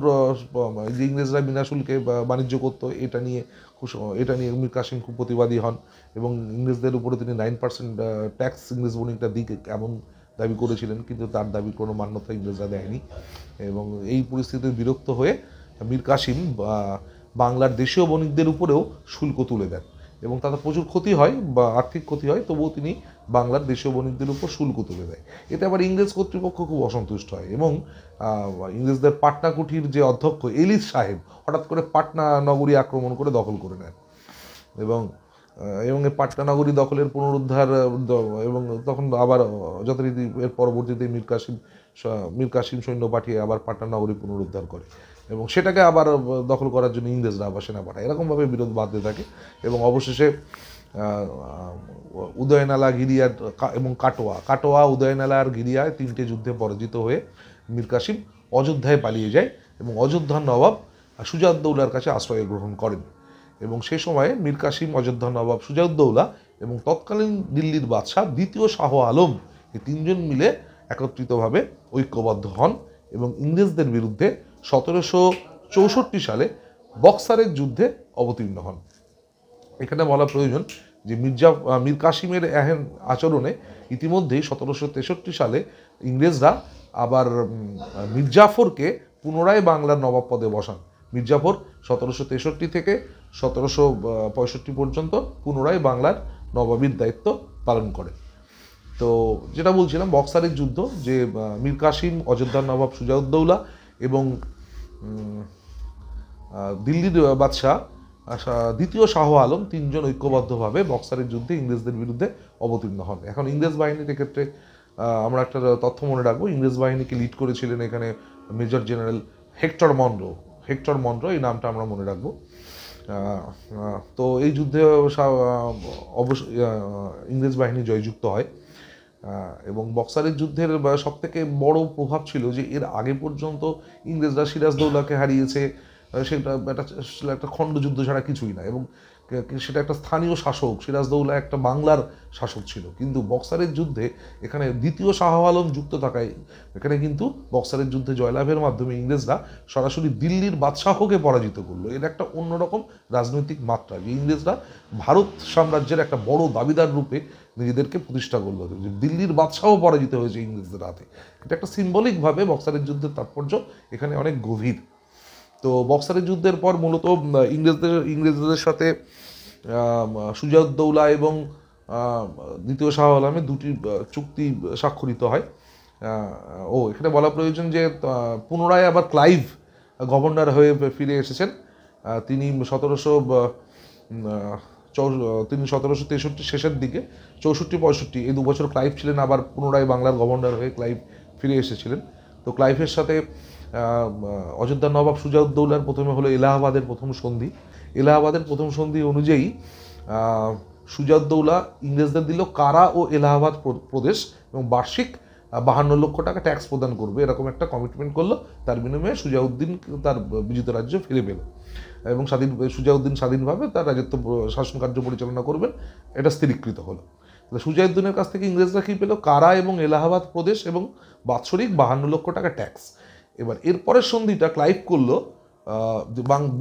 যে ইংরেজরা বিনা শুল্কে বাণিজ্য করতো, এটা নিয়ে মীর কাসিম খুব প্রতিবাদী হন এবং ইংরেজদের উপরে তিনি 9% ট্যাক্স ইংরেজ বণিকরা দিক এমন দাবি করেছিলেন, কিন্তু তার দাবির কোনো মান্যতা ইংরেজরা দেয়নি। এবং এই পরিস্থিতিতে বিরক্ত হয়ে মীর কাসিম বাংলার দেশীয় বণিকদের উপরেও শুল্ক তুলে দেন এবং তাতে প্রচুর ক্ষতি হয় বা আর্থিক ক্ষতি হয়, তবুও তিনি বাংলার দেশীয় বণিকদের উপর শুল্ক তুলে দেয়। এতে আবার ইংরেজ কর্তৃপক্ষ খুব অসন্তুষ্ট হয় এবং ইংরেজদের পাটনা কুঠির যে অধ্যক্ষ এলিস সাহেব হঠাৎ করে পাটনা নগরী আক্রমণ করে দখল করে নেন এবং এই পাটনা নগরী দখলের পুনরুদ্ধার এবং তখন আবার যথারীতি এর পরবর্তীতে মীর কাসিম সৈন্য পাঠিয়ে আবার পাটনা নগরী পুনরুদ্ধার করে। এবং সেটাকে আবার দখল করার জন্য ইংরেজরা আবার সেনা পাঠায়। এরকমভাবে বিরোধ বাঁধতে থাকে এবং অবশেষে উদয়নালা, গিরিয়া এবং কাটোয়া, উদয়নালা আর গিরিয়ায় 3টে যুদ্ধে পরাজিত হয়ে মীর কাসিম অযোধ্যায় পালিয়ে যায় এবং অযোধ্যার নবাব সুজাউদ্দৌলার কাছে আশ্রয় গ্রহণ করেন। এবং সেই সময়ে মীর কাসিম, অযোধ্যার নবাব সুজাউদ্দৌলা এবং তৎকালীন দিল্লির বাদশাহ দ্বিতীয় শাহ আলম, এই 3জন মিলে একত্রিতভাবে ঐক্যবদ্ধ হন এবং ইংরেজদের বিরুদ্ধে 1764 সালে বক্সারের যুদ্ধে অবতীর্ণ হন। এখানে বলা প্রয়োজন যে মীর কাসিমের এহেন আচরণে ইতিমধ্যেই 1763 সালে ইংরেজরা আবার মির্জাফরকে পুনরায় বাংলার নবাব পদে বসান। মির্জাফর 1763 থেকে 1765 পর্যন্ত পুনরায় বাংলার নবাবীর দায়িত্ব পালন করে। তো যেটা বলছিলাম, বক্সারের যুদ্ধ, যে মীর কাসিম, অযোধ্যার নবাব সুজাউদ্দৌলা এবং দিল্লির বাদশাহ দ্বিতীয় শাহ আলম 3জন ঐক্যবদ্ধভাবে বক্সারের যুদ্ধে ইংরেজদের বিরুদ্ধে অবতীর্ণ হন। এখন ইংরেজ বাহিনীর ক্ষেত্রে আমরা একটা তথ্য মনে রাখবো, ইংরেজ বাহিনীকে লিড করেছিলেন এখানে মেজর জেনারেল হেক্টর মনরো, এই নামটা আমরা মনে রাখবো। তো এই যুদ্ধে অবশ্যই ইংরেজ বাহিনী জয়যুক্ত হয় এবং বক্সারের যুদ্ধের সবথেকে বড় প্রভাব ছিল যে এর আগে পর্যন্ত ইংরেজরা সিরাজদৌল্লাকে হারিয়েছে, সেটা একটা খণ্ডযুদ্ধ ছাড়া কিছুই না, এবং সেটা একটা স্থানীয় শাসক, সিরাজদৌল্লা একটা বাংলার শাসক ছিল। কিন্তু বক্সারের যুদ্ধে এখানে দ্বিতীয় শাহ আলম যুক্ত থাকায় এখানে কিন্তু বক্সারের যুদ্ধে জয়লাভের মাধ্যমে ইংরেজরা সরাসরি দিল্লির বাদশাহকে পরাজিত করলো। এটা একটা অন্যরকম রাজনৈতিক মাত্রা, যে ইংরেজরা ভারত সাম্রাজ্যের একটা বড় দাবিদার রূপে নিজেদেরকে প্রতিষ্ঠা করলো, যে দিল্লির বাদশাহ পরাজিত হয়েছে ইংরেজদের হাতে। এটা একটা সিম্বলিকভাবে বক্সারের যুদ্ধের তাৎপর্য এখানে অনেক গভীর। তো বক্সারের যুদ্ধের পর মূলত ইংরেজদের সাথে সুজাউদ্দৌলা এবং দ্বিতীয় শাহ আলমের 2টি চুক্তি স্বাক্ষরিত হয়। এখানে বলা প্রয়োজন যে পুনরায় আবার ক্লাইভ গভর্নর হয়ে ফিরে এসেছেন। তিনি 1763 শেষের দিকে, 64-65 এই 2 বছর ক্লাইভ ছিলেন, আবার পুনরায় বাংলার গভর্নর হয়ে ক্লাইভ ফিরে এসেছিলেন। তো ক্লাইভের সাথে অযোধ্যার নবাব সুজাউদ্দৌলার প্রথমে হলো এলাহাবাদের প্রথম সন্ধি অনুযায়ী সুজাউদ্দৌলা ইংরেজদের দিল কারা ও এলাহাবাদ প্রদেশ এবং বার্ষিক 52 লক্ষ টাকা ট্যাক্স প্রদান করবে, এরকম একটা কমিটমেন্ট করলো। তার বিনিময়ে সুজাউদ্দিন তার বিজিত রাজ্য ফিরে পেল এবং সুজাউদ্দিন স্বাধীনভাবে তার রাজত্ব শাসন কার্য পরিচালনা করবেন, এটা স্থিরীকৃত হলো। সুজাউদ্দিনের কাছ থেকে ইংরেজরা কি পেল? কারা এবং এলাহাবাদ প্রদেশ এবং বাৎসরিক 52 লক্ষ টাকা ট্যাক্স। এবার এরপরের সন্ধিটা ক্লাইভ করলো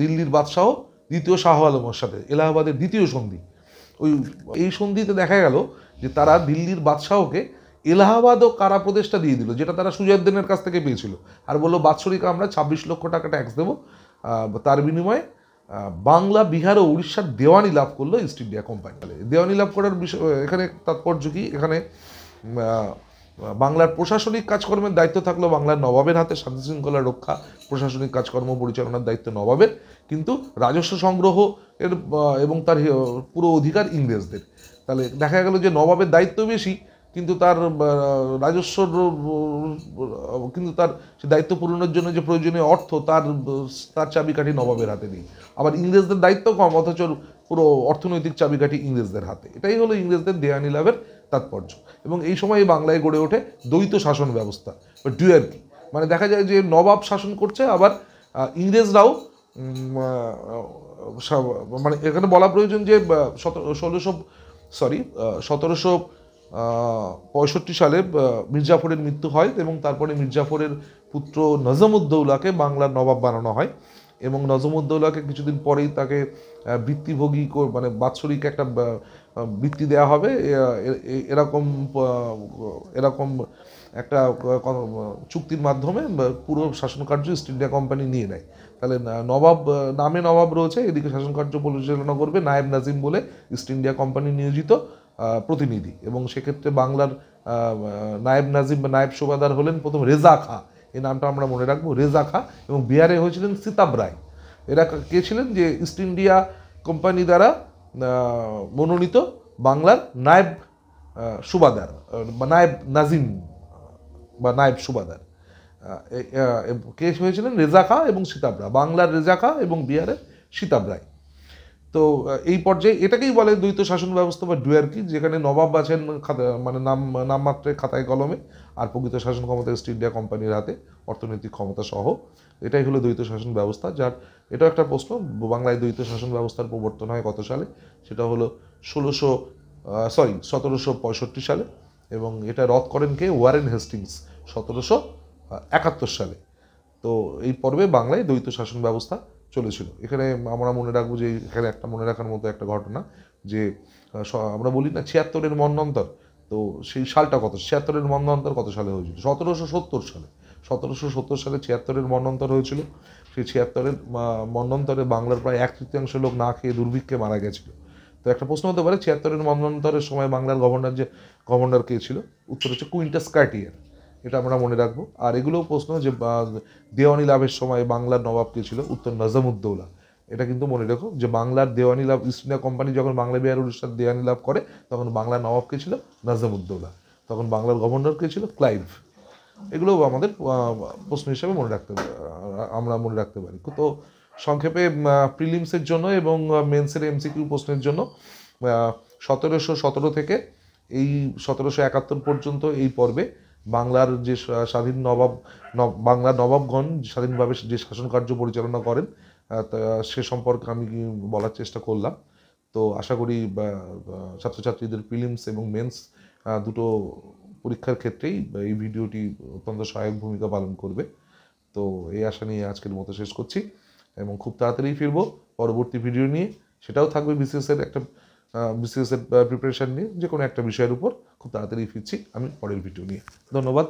দিল্লির বাদশাহ দ্বিতীয় শাহ আলমের সাথে, এলাহাবাদের দ্বিতীয় সন্ধি। এই সন্ধিতে দেখা গেল যে তারা দিল্লির বাদশাহকে এলাহাবাদ ও কারা প্রদেশটা দিয়ে দিল, যেটা তারা সুজাউদ্দিনের কাছ থেকে পেয়েছিল, আর বললো বাৎসরিক আমরা 26 লক্ষ টাকা ট্যাক্স দেবো। তার বিনিময়ে বাংলা, বিহার ও উড়িষ্যার দেওয়ানি লাভ করলো ইস্ট ইন্ডিয়া কোম্পানি। দেওয়ানি লাভ করার বিষয় এখানে তাৎপর্য কি? এখানে বাংলার প্রশাসনিক কাজকর্মের দায়িত্ব থাকলো বাংলার নবাবের হাতে, শান্তি শৃঙ্খলা রক্ষা, প্রশাসনিক কাজকর্ম পরিচালনার দায়িত্ব নবাবের, কিন্তু রাজস্ব সংগ্রহ এর এবং তার পুরো অধিকার ইংরেজদের। তাহলে দেখা গেল যে নবাবের দায়িত্ব বেশি, কিন্তু তার রাজস্ব, কিন্তু তার সে দায়িত্ব পূরণের জন্য যে প্রয়োজনীয় অর্থ তার চাবিকাঠি নবাবের হাতে নেই। আবার ইংরেজদের দায়িত্ব কম, অথচ পুরো অর্থনৈতিক চাবিকাঠি ইংরেজদের হাতে। এটাই হলো ইংরেজদের দেওয়ানি লাভের তাৎপর্য। এবং এই সময় বাংলায় গড়ে ওঠে দ্বৈত শাসন ব্যবস্থা বা ডুয়ার্কি। মানে দেখা যায় যে নবাব শাসন করছে, আবার ইংরেজরাও, মানে এখানে বলা প্রয়োজন যে 1765 সালে মির্জাফরের মৃত্যু হয় এবং তারপরে মির্জাফরের পুত্র নজমউদ্দৌলাকে বাংলার নবাব বানানো হয় এবং নজমউদ্দৌলাকে কিছুদিন পরেই তাকে বৃত্তিভোগী, মানে বাৎসরিক একটা বৃত্তি দেওয়া হবে, এরকম একটা চুক্তির মাধ্যমে পুরো শাসন কার্য ইস্ট ইন্ডিয়া কোম্পানি নিয়ে নেয়। তাহলে নামে নবাব রয়েছে, এদিকে শাসন কার্য পরিচালনা করবে নায়েব নাজিম বলে ইস্ট ইন্ডিয়া কোম্পানি নিয়োজিত প্রতিনিধি। এবং সেক্ষেত্রে বাংলার নায়েব নাজিম বা নায়েব সুবাদার হলেন প্রথম রেজা খাঁ, এই নামটা আমরা মনে রাখবো, রেজা খাঁ। এবং বিহারে হয়েছিলেন সিতাব রায়। এরা কে ছিলেন? যে ইস্ট ইন্ডিয়া কোম্পানি দ্বারা মনোনীত বাংলার নায়েব সুবাদার বা নায়েব নাজিম বা নায়েব সুবাদার। কে হয়েছিলেন? রেজা খাঁ এবং সীতাব রায়, বাংলার রেজা খাঁ এবং বিহারের সীতাব রায়। তো এই পর্যায়ে এটাকেই বলে দ্বৈত শাসন ব্যবস্থা বা ডুয়ার্কি, যেখানে নবাব আছেন মানে নামমাত্রে খাতায় কলমে, আর প্রকৃত শাসন ক্ষমতা ইস্ট ইন্ডিয়া কোম্পানির হাতে, অর্থনৈতিক ক্ষমতা সহ। এটাই হলো দ্বৈত শাসন ব্যবস্থা, যার এটাও একটা প্রশ্ন, বাংলায় দ্বৈত শাসন ব্যবস্থার প্রবর্তন হয় কত সালে? সেটা হলো 1765 সালে, এবং এটা রদ করেন কে? ওয়ারেন হেস্টিংস 1771 সালে। তো এই পর্বে বাংলায় দ্বৈত শাসন ব্যবস্থা চলেছিল। এখানে আমরা মনে রাখবো যে এখানে একটা মনে রাখার মতো একটা ঘটনা, যে আমরা বলি না 76-এর মন্বন্তর, তো সেই সালটা কত? 76-এর মন্বন্তর কত সালে হয়েছিল? 1770 সালে। 1770 সালে 76-এর মন্বন্তর হয়েছিল। সেই 76-এর মন্বন্তরে বাংলার প্রায় 1/3 লোক না খেয়ে দুর্ভিক্ষে মারা গেছিল। তো একটা প্রশ্ন হতে পারে 76-এর মন্বন্তরের সময় বাংলার গভর্নর কে ছিল? উত্তর হচ্ছে কুইন্টাস কার্টিয়ার। এটা আমরা মনে রাখবো। আর এগুলোও প্রশ্ন যে দেওয়ানি লাভের সময় বাংলার নবাব কে ছিল? উত্তর নাজামুদ্দৌলা। এটা কিন্তু মনে রেখো যে বাংলার দেওয়ানি লাভ, ইস্ট ইন্ডিয়া কোম্পানি যখন বাংলা বিহার উড়িষ্যার দেওয়ানি লাভ করে, তখন বাংলার নবাব কে ছিল? নাজামুদ্দৌলা। তখন বাংলার গভর্নর কে ছিল? ক্লাইভ। এগুলোও আমাদের প্রশ্ন হিসেবে আমরা মনে রাখতে পারি। তো সংক্ষেপে প্রিলিমসের জন্য এবং মেন্সের এমসিকিউ প্রশ্নের জন্য 1717 থেকে এই 1771 পর্যন্ত এই পর্বে বাংলার যে স্বাধীন বাংলার নবাবগণ স্বাধীনভাবে যে শাসন কার্য পরিচালনা করেন, সে সম্পর্কে আমি বলার চেষ্টা করলাম। তো আশা করি ছাত্রছাত্রীদের প্রিলিমস এবং মেন্স দুটো পরীক্ষার ক্ষেত্রেই এই ভিডিওটি অত্যন্ত সহায়ক ভূমিকা পালন করবে। তো এই আশা নিয়ে আজকের মতো শেষ করছি, এবং খুব তাড়াতাড়ি ফিরবো পরবর্তী ভিডিও নিয়ে। সেটাও থাকবে বিসিএস এর প্রিপারেশন নিয়ে, যে কোনো একটা বিষয়ের উপর খুব তাড়াতাড়ি ফিরছি আমি পরের ভিডিও নিয়ে। ধন্যবাদ।